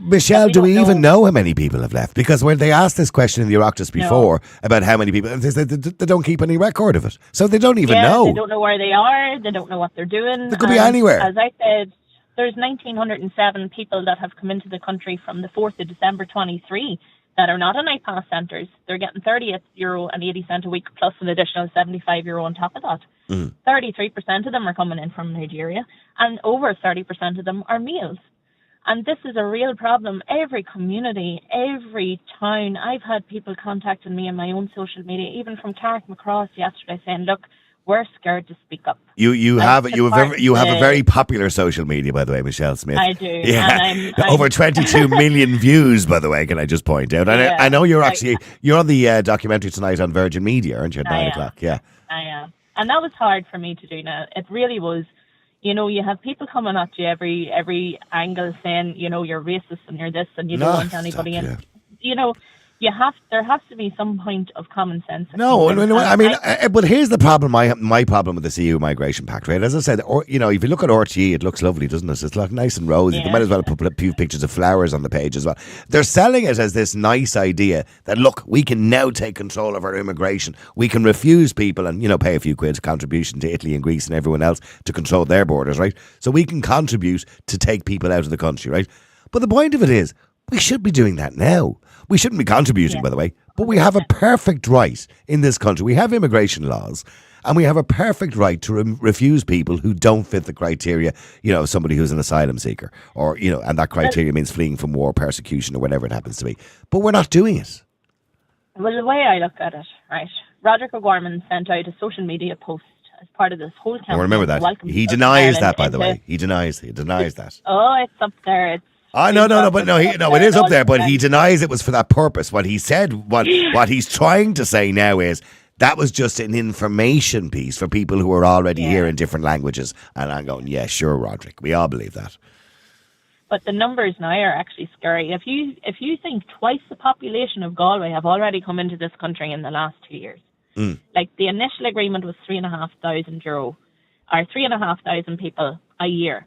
even know how many people have left? Because when they asked this question in the Oireachtas before about how many people, they said they don't keep any record of it. So they don't even know. They don't know where they are. They don't know what they're doing. They could be anywhere. As I said, there's 1,907 people that have come into the country from the 4th of December 23 that are not in IPAS centres. They're getting €38.80 a week plus an additional €75 on top of that. 33% of them are coming in from Nigeria, and over 30% of them are males. And this is a real problem. Every community, every town, I've had people contacting me on my own social media, even from Carrickmacross yesterday, saying, look, we're scared to speak up. You have a very popular social media, by the way, Michelle Smith. I do. Yeah. And I'm over 22 million views, by the way, can I just point out. And I know you're on the documentary tonight on Virgin Media, aren't you, at 9 o'clock? Yeah. I am. And that was hard for me to do now. It really was. You know, you have people coming at you every angle saying, you know, you're racist and you're this and you don't want anybody in. You know, there has to be some point of common sense. But here's the problem. My problem with this EU Migration Pact, right? As I said, if you look at RTE, it looks lovely, doesn't it? It's like nice and rosy. Yeah. They might as well put a few pictures of flowers on the page as well. They're selling it as this nice idea that, look, we can now take control of our immigration. We can refuse people and, pay a few quid contribution to Italy and Greece and everyone else to control their borders, right? So we can contribute to take people out of the country, right? But the point of it is, we should be doing that now. We shouldn't be contributing, by the way, but we have a perfect right in this country. We have immigration laws, and we have a perfect right to refuse people who don't fit the criteria, somebody who's an asylum seeker, or, and that criteria means fleeing from war, persecution, or whatever it happens to be. But we're not doing it. Well, the way I look at it, right, Roderick O'Gorman sent out a social media post as part of this whole campaign. I remember that. He denies that, by the way. He denies that. Oh, it's up there. It's it is up there, but he denies it was for that purpose. What he said, what he's trying to say now is that was just an information piece for people who are already here in different languages. And I'm going, yeah, sure, Roderick, we all believe that. But the numbers now are actually scary. If you think twice the population of Galway have already come into this country in the last 2 years, like the initial agreement was €3,500 or 3,500 people a year.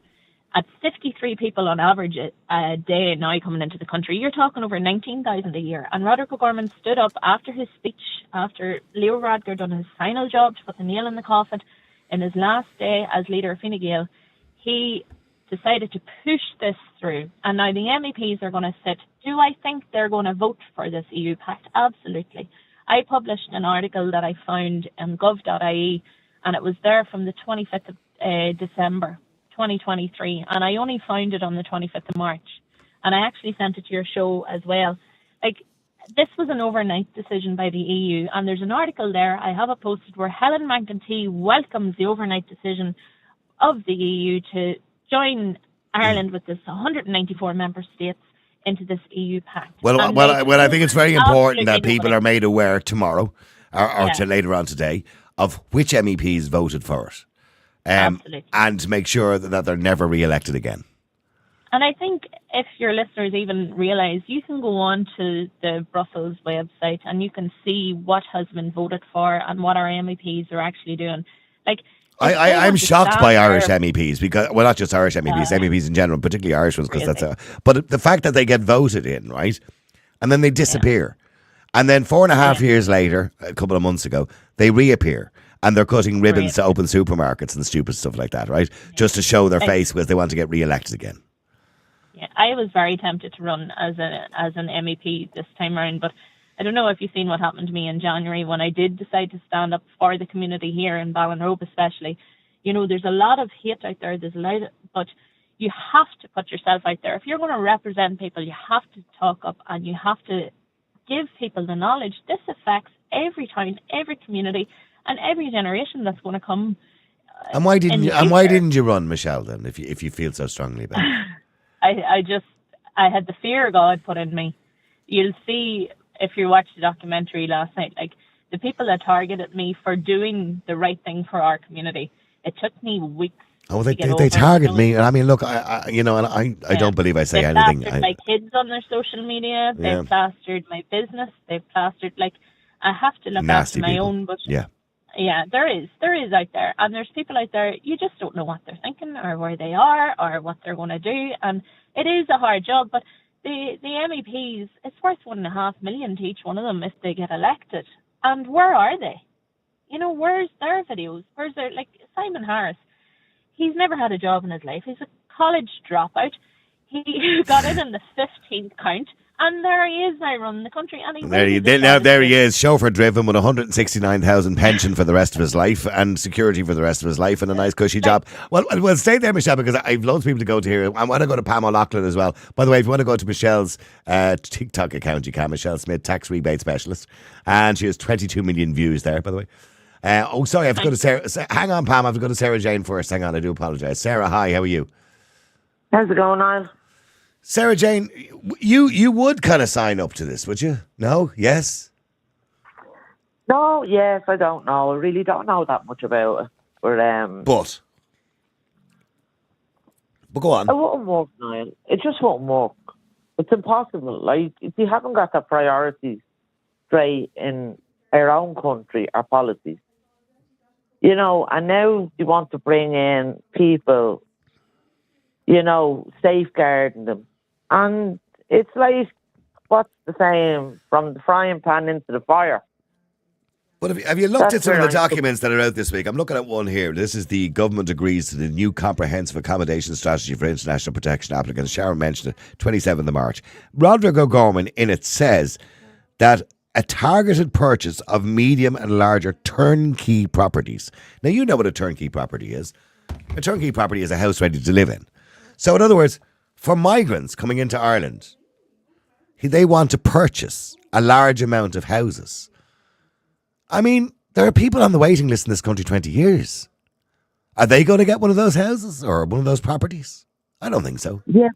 At 53 people on average a day now coming into the country, you're talking over 19,000 a year. And Roderick O'Gorman stood up after his speech, after Leo Varadkar done his final job to put the nail in the coffin, in his last day as leader of Fine Gael, he decided to push this through. And now the MEPs are going to sit. Do I think they're going to vote for this EU Pact? Absolutely. I published an article that I found on gov.ie, and it was there from the 25th of December 2023, and I only found it on the 25th of March. And I actually sent it to your show as well. Like, this was an overnight decision by the EU, and there's an article there, I have it posted, where Helen McEntee welcomes the overnight decision of the EU to join Ireland with this 194 member states into this EU Pact. Well, I think it's very important that people are made aware tomorrow, or to later on today, of which MEPs voted for it. And make sure that they're never re-elected again. And I think if your listeners even realise, you can go on to the Brussels website and you can see what has been voted for and what our MEPs are actually doing. Like, I'm shocked by Irish MEPs, because, well, not just Irish MEPs, MEPs in general, particularly Irish ones, because but the fact that they get voted in, right, and then they disappear, and then 4.5 years later, a couple of months ago, they reappear. And they're cutting ribbons to open supermarkets and stupid stuff like that, right? Just to show their face because they want to get re-elected again. Yeah, I was very tempted to run as an MEP this time around, but I don't know if you've seen what happened to me in January when I did decide to stand up for the community here in Ballinrobe especially. You know, there's a lot of hate out there, but you have to put yourself out there. If you're going to represent people, you have to talk up and you have to give people the knowledge. This affects every town, every community, and every generation that's going to come. And why didn't you run, Michelle, then, if you feel so strongly about it? I had the fear of God put in me. You'll see if you watched the documentary last night, like the people that targeted me for doing the right thing for our community. It took me weeks. Oh, they target me. I mean, look, I don't believe I say anything. They've plastered my kids on their social media. They've plastered my business. They've plastered, like, I have to look after my own. But yeah, there is out there, and there's people out there, you just don't know what they're thinking or where they are or what they're going to do, and it is a hard job, but the MEPs, it's worth $1.5 million to each one of them if they get elected. And where are they? You know, where's their videos? Where's their, like, Simon Harris, he's never had a job in his life. He's a college dropout. He got in the 15th count. And there he is now running the country. And there he is, chauffeur driven with 169,000 pension for the rest of his life and security for the rest of his life and a nice cushy job. Well, stay there, Michelle, because I've loads of people to go to here. I want to go to Pam O'Loughlin as well. By the way, if you want to go to Michelle's TikTok account, you can. Michelle Smith, tax rebate specialist. And she has 22 million views there, by the way. Sorry, I have to go to Sarah. Hang on, Pam, I have to go to Sarah Jane first. Hang on, I do apologise. Sarah, hi, how are you? How's it going, Niall? Sarah Jane, you would kind of sign up to this, would you? No? Yes? No, yes, I don't know. I really don't know that much about it. But go on. It wouldn't work, Niall. It just won't work. It's impossible. Like, if you haven't got the priorities straight in our own country, our policies, you know, and now you want to bring in people, you know, safeguarding them. And it's like, what's the saying, from the frying pan into the fire. But have you looked at some of the documents that are out this week? I'm looking at one here. This is the government agrees to the new comprehensive accommodation strategy for international protection applicants. Sharon mentioned it, 27th of March. Roderick O'Gorman in it says that a targeted purchase of medium and larger turnkey properties. Now, you know what a turnkey property is. A turnkey property is a house ready to live in. So, in other words, for migrants coming into Ireland, they want to purchase a large amount of houses. I mean, There are people on the waiting list in this country 20 years. Are they going to get one of those houses or one of those properties? I don't think so. Yeah.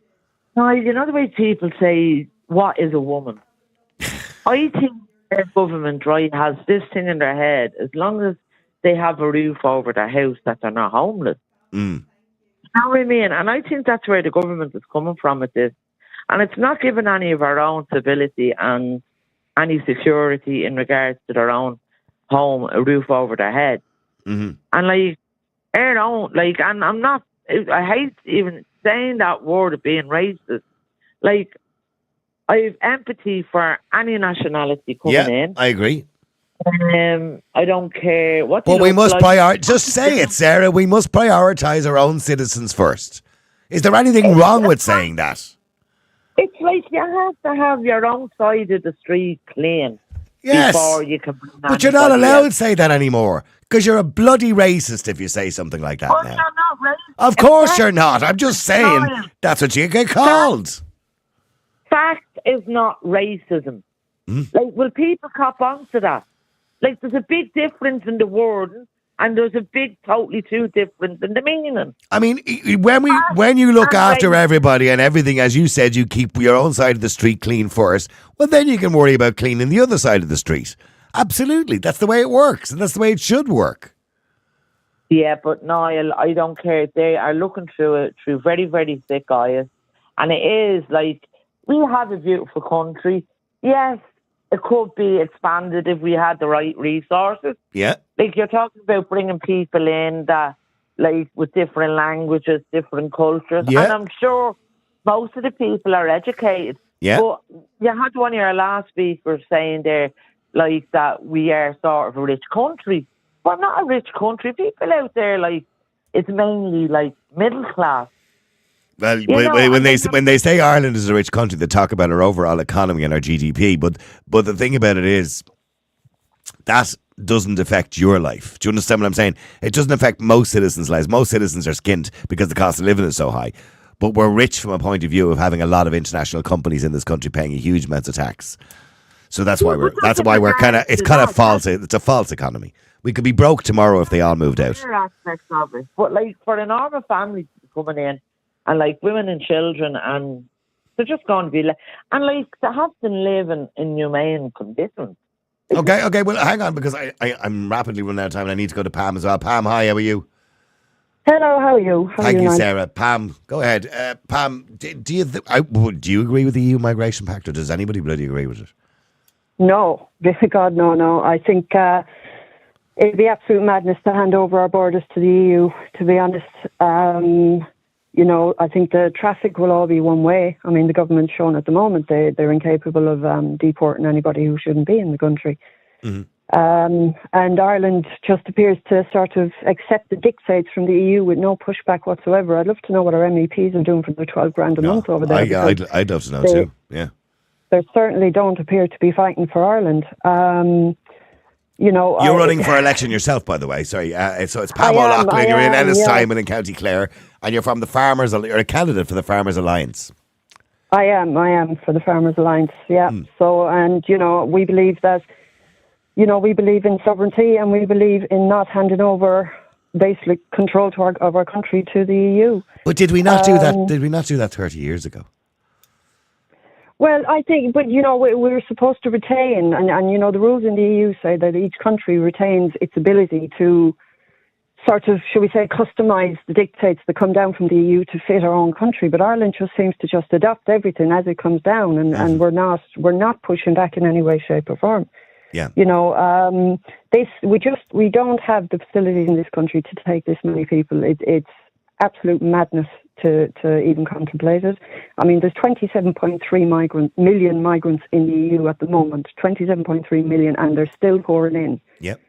No, you know the way people say, what is a woman? I think their government, right, has this thing in their head, as long as they have a roof over their house, that they're not homeless. Mm. You know what I mean? And I think that's where the government is coming from with this. And it's not giving any of our own stability and any security in regards to their own home, a roof over their head. Mm-hmm. And like, and I'm not, I hate even saying that word of being racist. Like, I have empathy for any nationality coming in. I agree. I don't care what. But we must just say it, Sarah. We must prioritise our own citizens first. Is there anything wrong with saying that? It's like you have to have your own side of the street clean. Yes, before you can. But you're not allowed to say that anymore because you're a bloody racist if you say something like that. Oh, now. you're not racist. Of course you're not. I'm just saying that's what you get called. Fact is not racism. Like, will people cop on to that? Like, there's a big difference in the word, and there's a big, totally two difference in the meaning. I mean, when you look after everybody and everything, as you said, you keep your own side of the street clean first. Well, then you can worry about cleaning the other side of the street. Absolutely, that's the way it works, and that's the way it should work. Yeah, but Niall, I don't care. They are looking through it through very, very thick eyes, and it is like, we have a beautiful country. Yes, it could be expanded if we had the right resources. Yeah. Like, you're talking about bringing people in that, like, with different languages, different cultures. Yeah. And I'm sure most of the people are educated. Yeah. But you had one of your last speakers saying there, like, that we are sort of a rich country. We're not a rich country. People out there, like, it's mainly, like, middle class. Well, when they say Ireland is a rich country, they talk about our overall economy and our GDP. But the thing about it is that doesn't affect your life. Do you understand what I'm saying? It doesn't affect most citizens' lives. Most citizens are skint because the cost of living is so high. But we're rich from a point of view of having a lot of international companies in this country paying a huge amounts of tax. So that's why we're kind of, it's kind of false. It's a false economy. We could be broke tomorrow if they all moved out. Aspects of it. But like, for a normal family coming in, and like women and children, and they're just going to be and like, they have to live in humane conditions. Okay. Well, hang on, because I'm rapidly running out of time, and I need to go to Pam as well. Pam, hi. How are you? Hello. How are you? Thank you, Sarah. Pam, go ahead. Pam, do you agree with the EU Migration Pact, or does anybody bloody agree with it? No, God, no. I think it'd be absolute madness to hand over our borders to the EU. To be honest. I think the traffic will all be one way. I mean, the government's shown at the moment they're incapable of deporting anybody who shouldn't be in the country. Mm-hmm. And Ireland just appears to sort of accept the dictates from the EU with no pushback whatsoever. I'd love to know what our MEPs are doing for their 12 grand a month over there. I'd love to know too, yeah. They certainly don't appear to be fighting for Ireland. You're running for election yourself, by the way. Sorry, so it's Pam O'Loughlin. You're in Ennistimon in County Clare, and you're from the Farmers. You're a candidate for the Farmers Alliance. I am for the Farmers Alliance. Yeah. So, and we believe that, we believe in sovereignty, and we believe in not handing over basically control of our country to the EU. But did we not do that? Did we not do that 30 years ago? Well, I think, but we're supposed to retain, and the rules in the EU say that each country retains its ability to sort of, shall we say, customise the dictates that come down from the EU to fit our own country. But Ireland just seems to just adopt everything as it comes down, and we're not pushing back in any way, shape, or form. Yeah. We don't have the facilities in this country to take this many people. It's absolute madness to even contemplate it. I mean, there's 27.3 million migrants in the EU at the moment, 27.3 million, and they're still pouring in. Yep.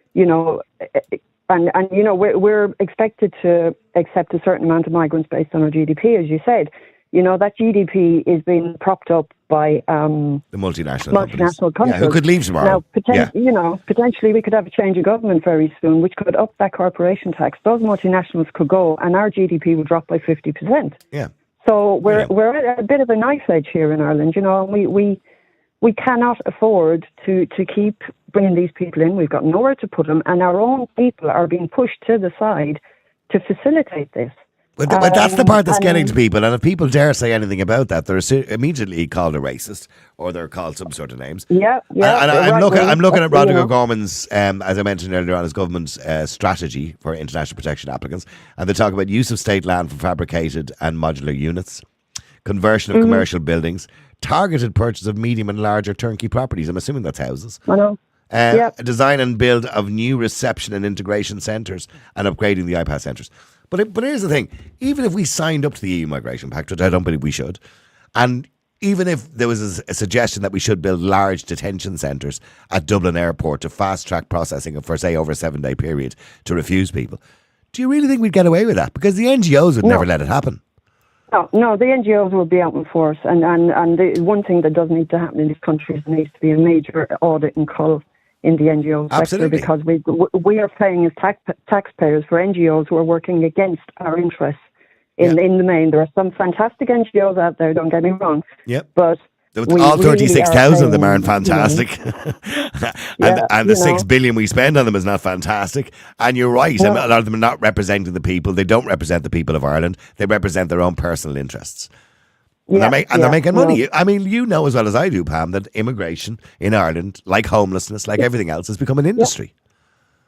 We're expected to accept a certain amount of migrants based on our GDP, as you said. That GDP is being propped up by the multinational countries. Yeah, who could leave tomorrow. Now, potentially we could have a change of government very soon, which could up that corporation tax. Those multinationals could go, and our GDP would drop by 50%. Yeah. So we're at a bit of a knife edge here in Ireland, and we we cannot afford to keep bringing these people in. We've got nowhere to put them, and our own people are being pushed to the side to facilitate this. But that's the part that's getting to people, and if people dare say anything about that, they're immediately called a racist, or they're called some sort of names. Yeah. And I'm looking at Roderick O'Gorman's, as I mentioned earlier on, his government's strategy for international protection applicants, and they talk about use of state land for fabricated and modular units, conversion of commercial buildings, targeted purchase of medium and larger turnkey properties. I'm assuming that's houses. I know. Design and build of new reception and integration centres, and upgrading the IPAS centres. But here's the thing, even if we signed up to the EU Migration Pact, which I don't believe we should, and even if there was a suggestion that we should build large detention centres at Dublin Airport to fast-track processing for, say, over a 7-day period to refuse people, do you really think we'd get away with that? Because the NGOs would never let it happen. No, the NGOs will be out in force. And the one thing that does need to happen in this country is there needs to be a major audit and cull in the NGO sector, because we are paying as taxpayers for NGOs who are working against our interests. In the main, there are some fantastic NGOs out there, don't get me wrong. Yep. But all 36,000 of them aren't fantastic. And the 6 billion we spend on them is not fantastic. And you're right, a lot of them are not representing the people. They don't represent the people of Ireland. They represent their own personal interests. And they're making money. I mean, you know as well as I do, Pam, that immigration in Ireland, like homelessness, like everything else, has become an industry.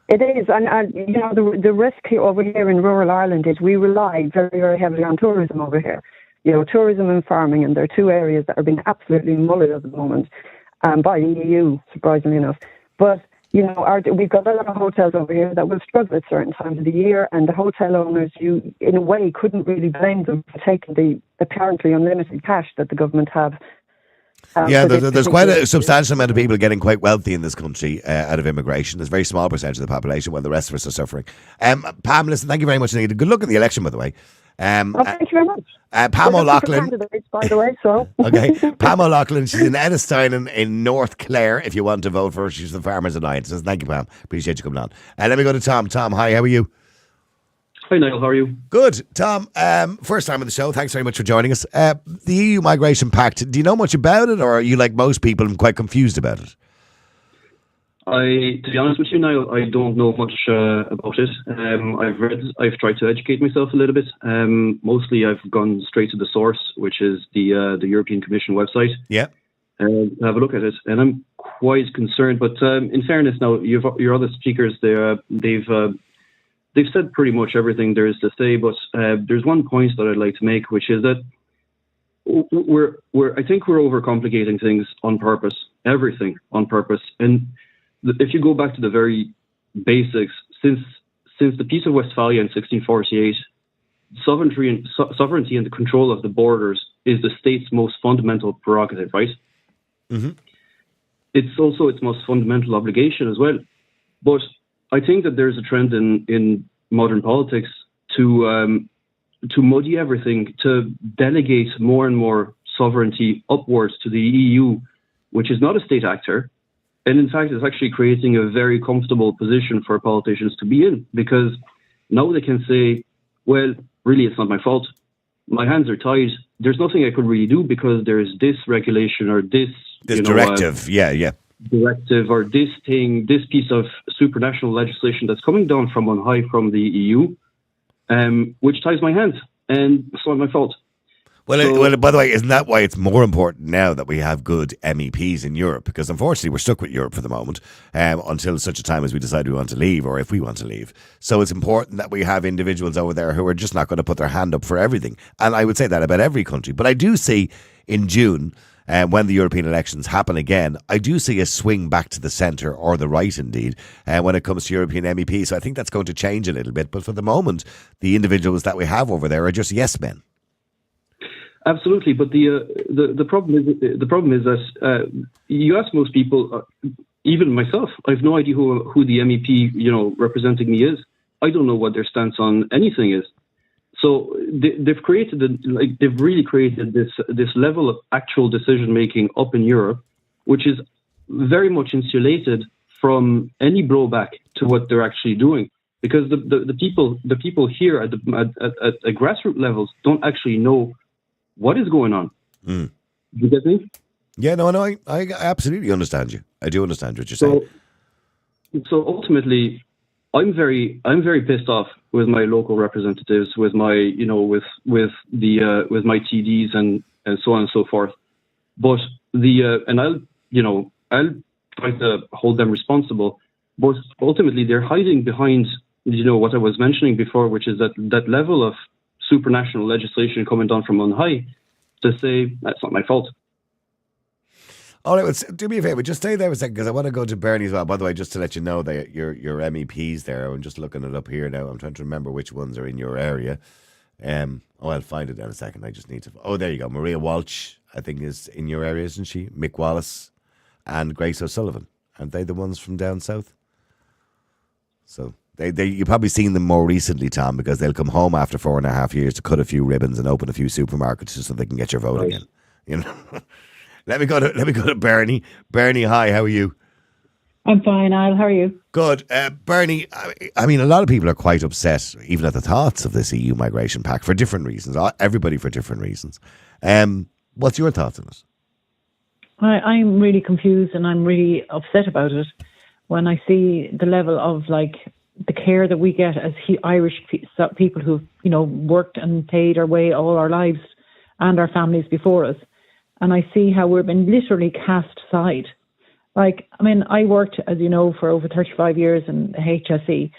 It is, and you know, the risk over here in rural Ireland is we rely very, very heavily on tourism over here. You know, tourism and farming, and there are two areas that are being absolutely mullered at the moment by the EU, surprisingly enough. But you know, we've got a lot of hotels over here that will struggle at certain times of the year, and the hotel owners, you in a way couldn't really blame them for taking the apparently unlimited cash that the government have. There's quite a substantial amount of people getting quite wealthy in this country out of immigration. There's a very small percentage of the population, while the rest of us are suffering. Pam, listen, thank you very much indeed. Good luck in the election, by the way. Thank you very much. Pam O'Loughlin. By the way, so. Okay. Pam O'Loughlin, she's in Ennistein in North Clare, if you want to vote for her. She's the Farmers Alliance. So thank you, Pam. Appreciate you coming on. Let me go to Tom. Tom, hi, how are you? Hi, Niall. How are you? Good. Tom, first time on the show. Thanks very much for joining us. The EU Migration Pact, do you know much about it, or are you, like most people, quite confused about it? To be honest with you, Niall, I don't know much about it. I've tried to educate myself a little bit. Mostly I've gone straight to the source, which is the European Commission website. Yeah. Have a look at it. And I'm quite concerned. But in fairness, now, your other speakers, they've said pretty much everything there is to say. But there's one point that I'd like to make, which is that I think we're overcomplicating things on purpose, everything on purpose. And if you go back to the very basics, since the Peace of Westphalia in 1648, sovereignty and the control of the borders is the state's most fundamental prerogative, right? Mm-hmm. It's also its most fundamental obligation as well. But I think that there's a trend in modern politics to muddy everything, to delegate more and more sovereignty upwards to the EU, which is not a state actor. And in fact, it's actually creating a very comfortable position for politicians to be in, because now they can say, well, really, it's not my fault. My hands are tied. There's nothing I could really do because there's this regulation or this directive. Directive or this thing, this piece of supranational legislation that's coming down from on high from the EU, which ties my hands. And it's not my fault. Well, by the way, isn't that why it's more important now that we have good MEPs in Europe? Because unfortunately, we're stuck with Europe for the moment until such a time as we decide we want to leave, or if we want to leave. So it's important that we have individuals over there who are just not going to put their hand up for everything. And I would say that about every country. But I do see in June, when the European elections happen again, I do see a swing back to the centre, or the right indeed, when it comes to European MEPs. So I think that's going to change a little bit. But for the moment, the individuals that we have over there are just yes men. Absolutely, but the problem is that you ask most people, even myself, I have no idea who the MEP representing me is. I don't know what their stance on anything is. So they've really created this level of actual decision making up in Europe, which is very much insulated from any blowback to what they're actually doing, because the people here at grassroots levels don't actually know what is going on. Do you get me? Yeah, no, I absolutely understand you. I do understand what you're saying. So ultimately, I'm very pissed off with my local representatives, with my with my TDs and so on and so forth. But and I'll try to hold them responsible. But ultimately, they're hiding behind what I was mentioning before, which is that level of supranational legislation coming down from on high to say that's not my fault. All right, well, do me a favour, just stay there a second because I want to go to Bernie as well. By the way, just to let you know that your MEPs there, I'm just looking it up here now. I'm trying to remember which ones are in your area. I'll find it in a second. I just need to. Oh, there you go. Maria Walsh, I think, is in your area, isn't she? Mick Wallace and Grace O'Sullivan. Aren't they the ones from down south? So you've probably seen them more recently, Tom, because they'll come home after 4.5 years to cut a few ribbons and open a few supermarkets just so they can get your vote again. You know. Let me go to Bernie. Bernie, hi. How are you? I'm fine, Niall. How are you? Good. Bernie, I mean, a lot of people are quite upset, even at the thoughts of this EU Migration Pact, for different reasons. Everybody for different reasons. What's your thoughts on it? I'm really confused and I'm really upset about it when I see the level of the care that we get as Irish people who've worked and paid our way all our lives and our families before us. And I see how we've been literally cast aside. I worked, as you know, for over 35 years in HSE,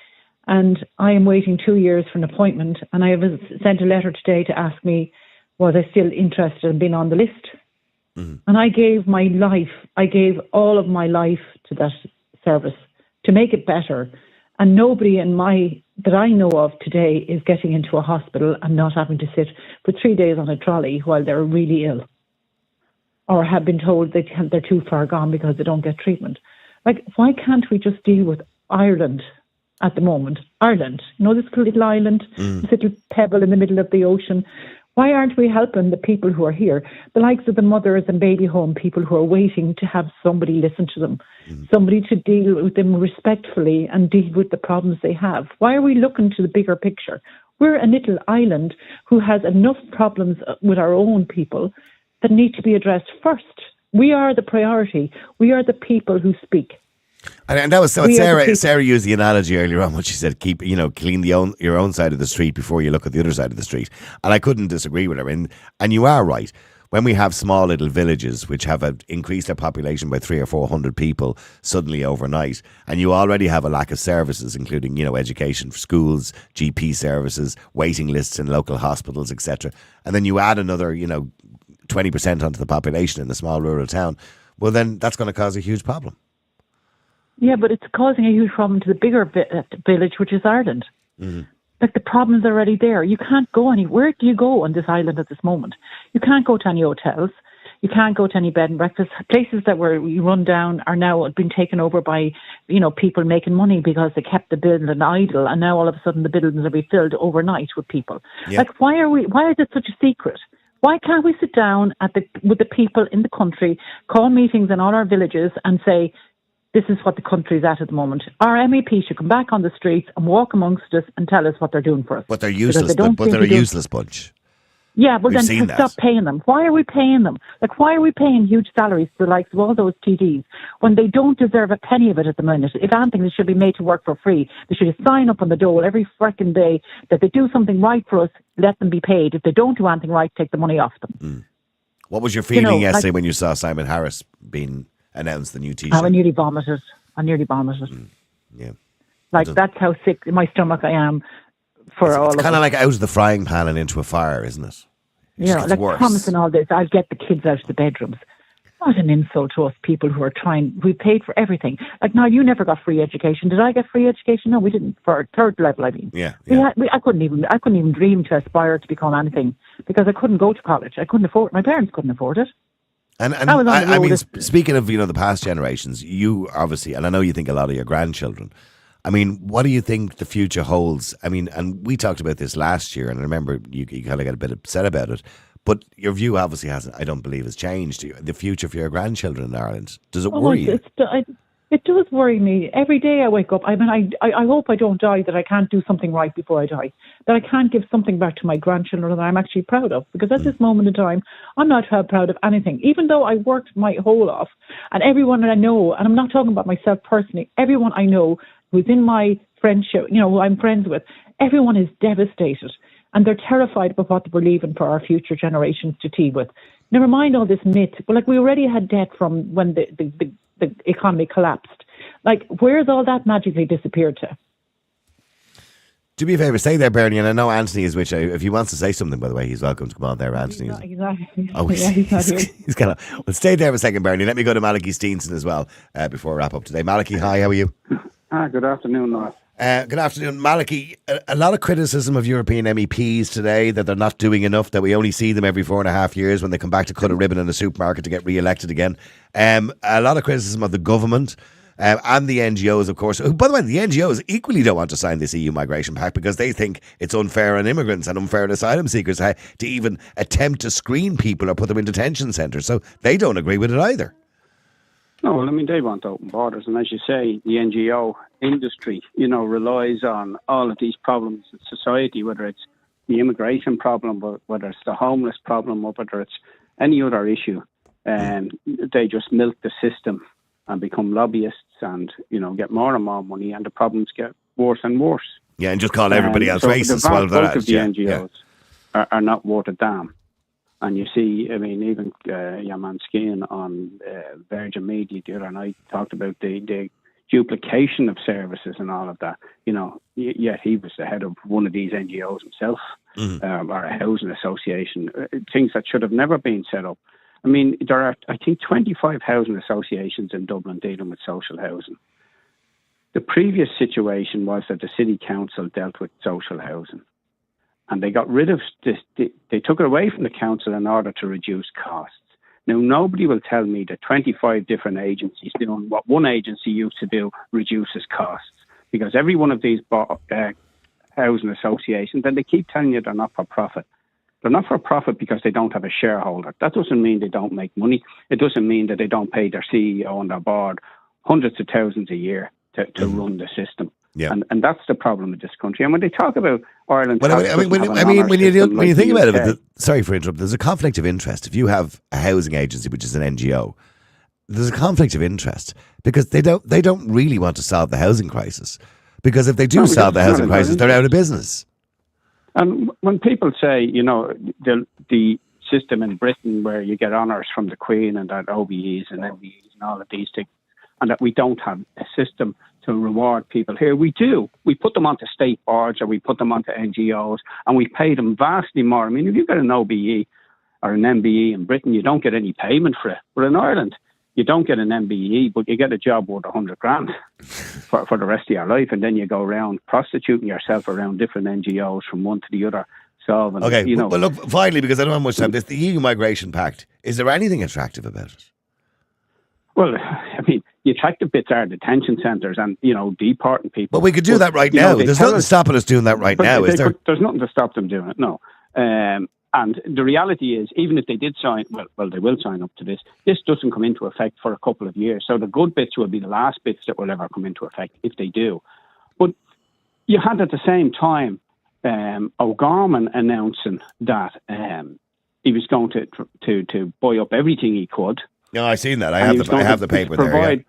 and I am waiting 2 years for an appointment. And I have sent a letter today to ask me, was I still interested in being on the list? Mm-hmm. And I gave all of my life to that service to make it better. And nobody that I know of today is getting into a hospital and not having to sit for 3 days on a trolley while they're really ill, or have been told they're too far gone because they don't get treatment. Why can't we just deal with Ireland at the moment? Ireland, this little island, this little pebble in the middle of the ocean. Why aren't we helping the people who are here? The likes of the mothers and baby home people who are waiting to have somebody listen to them, somebody to deal with them respectfully and deal with the problems they have. Why are we looking to the bigger picture? We're a little island who has enough problems with our own people that need to be addressed first. We are the priority. We are the people who speak. And that was so. Sarah used the analogy earlier on when she said, clean your own side of the street before you look at the other side of the street. And I couldn't disagree with her. And you are right. When we have small little villages which have increased their population by 300 or 400 people suddenly overnight, and you already have a lack of services, including education for schools, GP services, waiting lists in local hospitals, etc. And then you add another 20% onto the population in a small rural town, well, then that's going to cause a huge problem. Yeah, but it's causing a huge problem to the bigger village, which is Ireland. Mm-hmm. The problem's already there. You can't go anywhere. Where do you go on this island at this moment? You can't go to any hotels. You can't go to any bed and breakfast. Places that were run down are now been taken over by, people making money because they kept the building idle, and now all of a sudden the buildings are being filled overnight with people. Yeah. Why is it such a secret? Why can't we sit down with the people in the country, call meetings in all our villages and say, this is what the country is at the moment. Our MEP should come back on the streets and walk amongst us and tell us what they're doing for us. But they're useless. They're a useless bunch. Yeah, but then stop paying them. Why are we paying them? Why are we paying huge salaries to the likes of all those TDs when they don't deserve a penny of it at the minute? If anything, they should be made to work for free. They should sign up on the dole every freaking day that they do something right for us, let them be paid. If they don't do anything right, take the money off them. Mm. What was your feeling yesterday when you saw Simon Harris being announced, the new Taoiseach? I nearly vomited. Yeah. That's how sick in my stomach I am for all of it. It's kind of like out of the frying pan and into a fire, isn't it? Promising all this, I'll get the kids out of the bedrooms. What an insult to us people who are trying. We paid for everything. Niall, you never got free education. Did I get free education? No, we didn't. For third level, I mean. Yeah. I couldn't even dream to aspire to become anything because I couldn't go to college. I couldn't afford. My parents couldn't afford it. And speaking of the past generations, you obviously, and I know you think a lot of your grandchildren. I mean, what do you think the future holds? I mean, and we talked about this last year, and I remember you kind of got a bit upset about it. But your view obviously hasn't, I don't believe, has changed. The future for your grandchildren in Ireland, does it worry you? It does worry me. Every day I wake up, I mean, I hope I don't die, that I can't do something right before I die, that I can't give something back to my grandchildren that I'm actually proud of. Because at this moment in time, I'm not proud of anything. Even though I worked my whole off, and everyone I know, and I'm not talking about myself personally, everyone I know who's in my friendship, who I'm friends with, everyone is devastated. And they're terrified about what we're leaving for our future generations to deal with. Never mind all this myth. But like, we already had debt from when the economy collapsed. Like, where's all that magically disappeared to? Do me a favour, stay there, Bernie, and I know Anthony is with you. If he wants to say something, by the way, he's welcome to come on there, Anthony. He's not here. He's kind of... Well, stay there for a second, Bernie. Let me go to Malachy Steenson as well before we wrap up today. Malachy, hi, how are you? Good afternoon, Niall. Good afternoon, Malachy. A lot of criticism of European MEPs today that they're not doing enough, that we only see them every 4.5 years when they come back to cut a ribbon in a supermarket to get re-elected again. A lot of criticism of the government and the NGOs, of course. By the way, the NGOs equally don't want to sign this EU Migration Pact because they think it's unfair on immigrants and unfair on asylum seekers to even attempt to screen people or put them in detention centres. So they don't agree with it either. No, well, I mean, they want open borders. And as you say, the NGO industry, relies on all of these problems in society, whether it's the immigration problem, whether it's the homeless problem, or whether it's any other issue. And they just milk the system and become lobbyists and, get more and more money, and the problems get worse and worse. Yeah, and just call everybody else so racist. The vast bulk of the NGOs are not worth a damn. And you see, I mean, even your man Skin on Virgin Media the other night talked about the duplication of services and all of that. Yet he was the head of one of these NGOs himself, or a housing association, things that should have never been set up. I mean, there are, I think, 25 housing associations in Dublin dealing with social housing. The previous situation was that the city council dealt with social housing. And they got rid of this, they took it away from the council in order to reduce costs. Now, nobody will tell me that 25 different agencies doing what one agency used to do reduces costs. Because every one of these housing associations, and they keep telling you they're not for profit. They're not for profit because they don't have a shareholder. That doesn't mean they don't make money. It doesn't mean that they don't pay their CEO and their board hundreds of thousands a year to run the system. Yeah. And that's the problem with this country. And when they talk about Ireland... Well, when you think about it, sorry for interrupting, there's a conflict of interest. If you have a housing agency, which is an NGO, there's a conflict of interest because they don't really want to solve the housing crisis. Because if they do solve the housing crisis, they're out of business. And when people say, the system in Britain where you get honours from the Queen and that OBEs and MBEs and all of these things, and that we don't have a system to reward people here. We do. We put them onto state boards or we put them onto NGOs and we pay them vastly more. I mean, if you get an OBE or an MBE in Britain, you don't get any payment for it. But in Ireland, you don't get an MBE, but you get a job worth 100 grand for the rest of your life. And then you go around prostituting yourself around different NGOs from one to the other. Solving, okay, but look, finally, because I don't have much time, the EU Migration Pact, is there anything attractive about it? Well, I mean, the attractive bits are detention centres and, deporting people. But we could do that right now. There's nothing stopping us doing that right now, is there? There's nothing to stop them doing it, no. And the reality is, even if they did sign, well, they will sign up to this, this doesn't come into effect for a couple of years. So the good bits will be the last bits that will ever come into effect, if they do. But you had at the same time O'Gorman announcing that he was going to buy up everything he could. No, I've seen that. I have the paper there.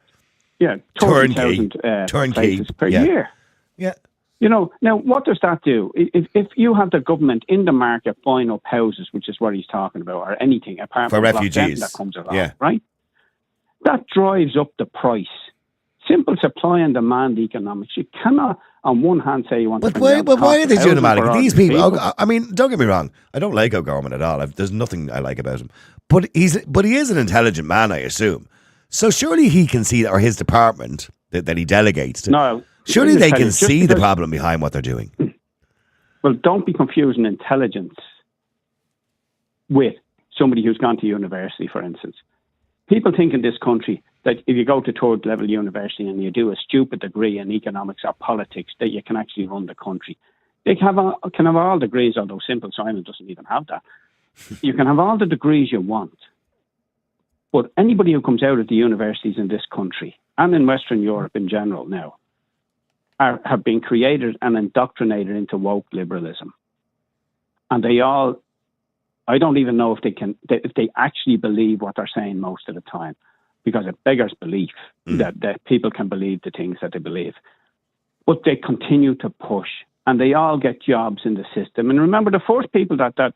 Yeah, 30,000 places per year. Yeah. Now what does that do? If you have the government in the market buying up houses, which is what he's talking about, or anything, apart from refugees that comes along, right? That drives up the price. Simple supply and demand economics. You cannot, on one hand, say you want to... But why are they doing it, Malik? These people, I mean, don't get me wrong. I don't like O'Gorman at all. There's nothing I like about him. But he is an intelligent man, I assume. So surely he can see, or his department that he delegates to, no, surely they can see the problem behind what they're doing. Well, don't be confusing intelligence with somebody who's gone to university, for instance. People think in this country that if you go to third level university and you do a stupid degree in economics or politics, that you can actually run the country. They can have all degrees, although Simple Simon doesn't even have that. You can have all the degrees you want. But anybody who comes out of the universities in this country and in Western Europe in general now have been created and indoctrinated into woke liberalism. And they all, I don't even know if they actually believe what they're saying most of the time, because it beggars belief that people can believe the things that they believe. But they continue to push, and they all get jobs in the system. And remember, the first people that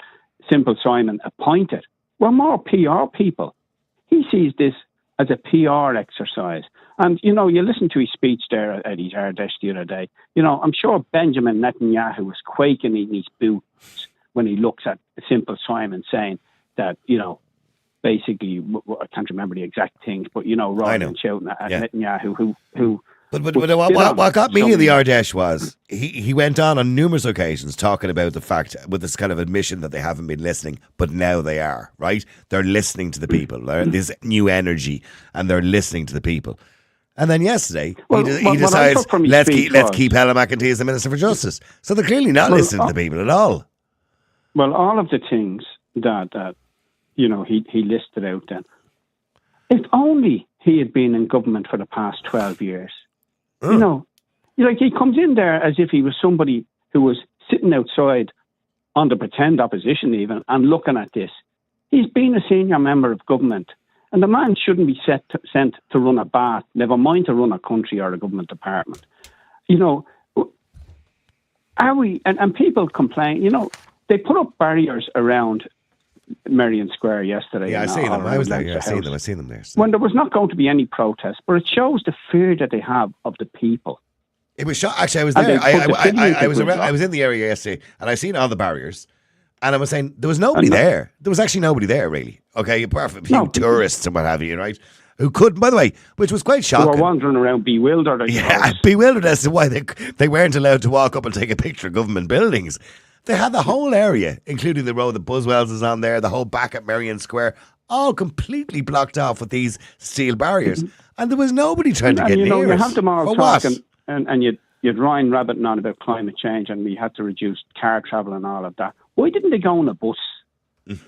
Simple Simon appointed were more PR people. He sees this as a PR exercise. And, you listen to his speech there at his Ardèche the other day. I'm sure Benjamin Netanyahu was quaking in his boots when he looks at Simple Simon saying that, basically, I can't remember the exact things, but, rather than shouting at Netanyahu, who But what got me in the Ardèche was he went on numerous occasions talking about the fact, with this kind of admission that they haven't been listening, but now they are, right? They're listening to the people. There's new energy, and they're listening to the people. And then yesterday, he decides, let's keep Helen McEntee as the Minister for Justice. So they're clearly not listening to the people at all. Well, all of the things that he listed out then, if only he had been in government for the past 12 years. He comes in there as if he was somebody who was sitting outside on the pretend opposition even and looking at this. He's been a senior member of government, and the man shouldn't be sent to run a bath, never mind to run a country or a government department. Are we, and people complain, they put up barriers around Merrion Square yesterday. Yeah, I see them. I was there. Yeah, I seen them there. When there was not going to be any protest, but it shows the fear that they have of the people. It was actually, I was there. I was in the area yesterday, and I seen all the barriers, and I was saying there was nobody there. There was actually nobody there, really. Okay, apart from a few tourists and what have you, right? Who couldn't, by the way, which was quite shocking. Who were wandering around bewildered. Bewildered as to why they weren't allowed to walk up and take a picture of government buildings. They had the whole area, including the road that Buswells is on there, the whole back at Merrion Square, all completely blocked off with these steel barriers. And there was nobody trying to get near You have them all talking, and you'd Ryan rabbiting on about climate change, and we had to reduce car travel and all of that. Why didn't they go on a bus?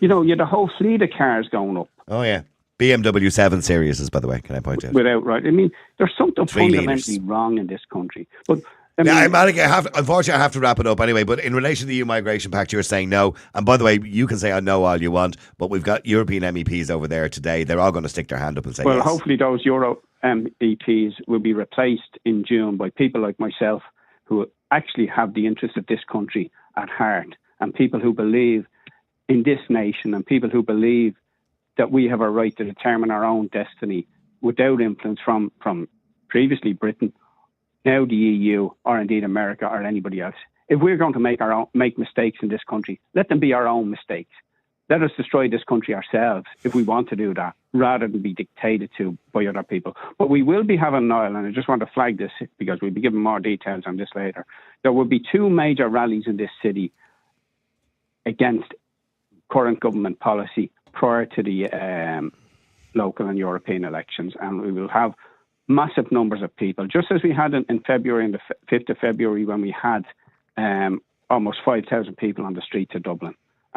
You had a whole fleet of cars going up. Oh, yeah. BMW 7 Series, by the way, can I point out? Right. I mean, there's something fundamentally wrong in this country. But unfortunately, I have to wrap it up anyway. But in relation to the EU Migration Pact, you're saying no. And by the way, you can say I know all you want, but we've got European MEPs over there today. They're all going to stick their hand up and say yes. Well, hopefully those Euro MEPs will be replaced in June by people like myself who actually have the interests of this country at heart, and people who believe in this nation, and people who believe that we have a right to determine our own destiny without influence from previously Britain, now the EU, or indeed America or anybody else. If we're going to make mistakes in this country, let them be our own mistakes. Let us destroy this country ourselves if we want to do that, rather than be dictated to by other people. But we will be having, Niall, and I just want to flag this because we'll be giving more details on this later. There will be 2 major rallies in this city against current government policy prior to the local and European elections, and we will have massive numbers of people, just as we had in February, on the 5th of February, when we had almost 5,000 people on the streets of Dublin,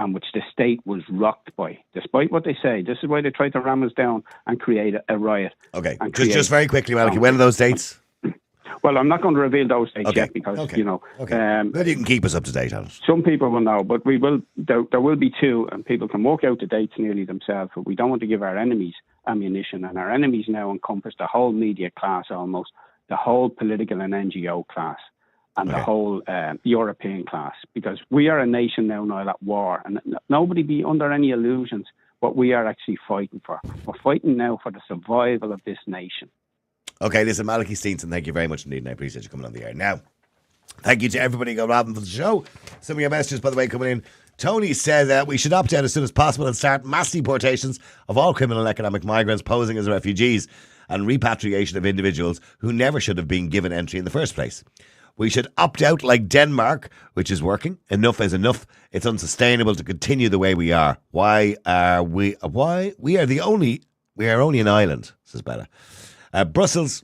which the state was rocked by, despite what they say. This is why they tried to ram us down and create a riot. Okay, just very quickly, Malachy, when are those dates? Well, I'm not going to reveal those dates yet because, But you can keep us up to date on it. Some people will know, but we will. There will be 2, and people can work out the dates nearly themselves. But we don't want to give our enemies ammunition, and our enemies now encompass the whole media class, almost the whole political and NGO class, and the whole European class, because we are a nation now, Niall, at war, and nobody be under any illusions what we are actually fighting for. We're fighting now for the survival of this nation. Okay, listen, Malachy Steenson, thank you very much indeed, and I appreciate you coming on the air. Now, thank you to everybody who got for the show. Some of your messages, by the way, coming in. Tony said that we should opt out as soon as possible and start mass deportations of all criminal and economic migrants posing as refugees and repatriation of individuals who never should have been given entry in the first place. We should opt out like Denmark, which is working. Enough is enough. It's unsustainable to continue the way we are. We are only an island, says Bella. Brussels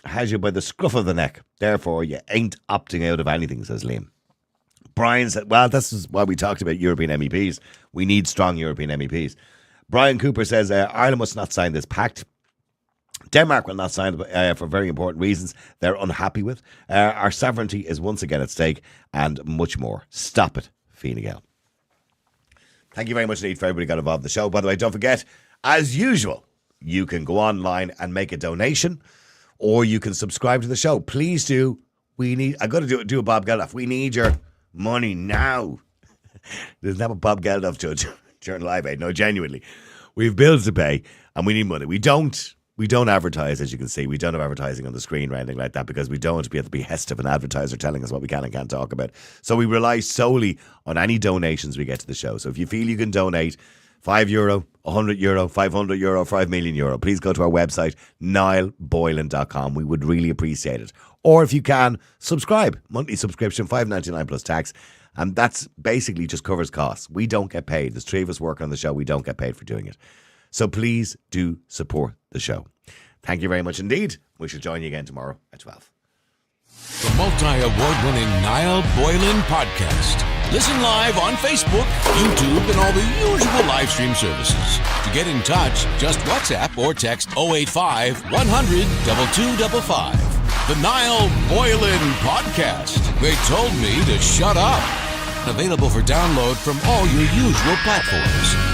has you by the scruff of the neck. Therefore, you ain't opting out of anything, says Liam. Brian said, well, this is why we talked about European MEPs. We need strong European MEPs. Brian Cooper says, Ireland must not sign this pact. Denmark will not sign for very important reasons they're unhappy with. Our sovereignty is once again at stake, and much more. Stop it, Fine Gael. Thank you very much indeed for everybody who got involved in the show. By the way, don't forget, as usual, you can go online and make a donation, or you can subscribe to the show. Please do. I've got to do a Bob Geldof. We need your money now. There's never Bob Geldof judge during Live Aid. No, genuinely. We have bills to pay and we need money. We don't advertise, as you can see. We don't have advertising on the screen or anything like that because we don't want to be at the behest of an advertiser telling us what we can and can't talk about. So we rely solely on any donations we get to the show. So if you feel you can donate €5, €100, €500, €5 million, please go to our website, niallboylan.com. We would really appreciate it. Or if you can, subscribe. Monthly subscription, $5.99 plus tax. And that's basically just covers costs. We don't get paid. There's three of us working on the show. We don't get paid for doing it. So please do support the show. Thank you very much indeed. We shall join you again tomorrow at 12. The multi-award-winning Niall Boylan Podcast. Listen live on Facebook, YouTube, and all the usual live stream services. To get in touch, just WhatsApp or text 085 100 2255. The Niall Boylan Podcast. They told me to shut up. Available for download from all your usual platforms.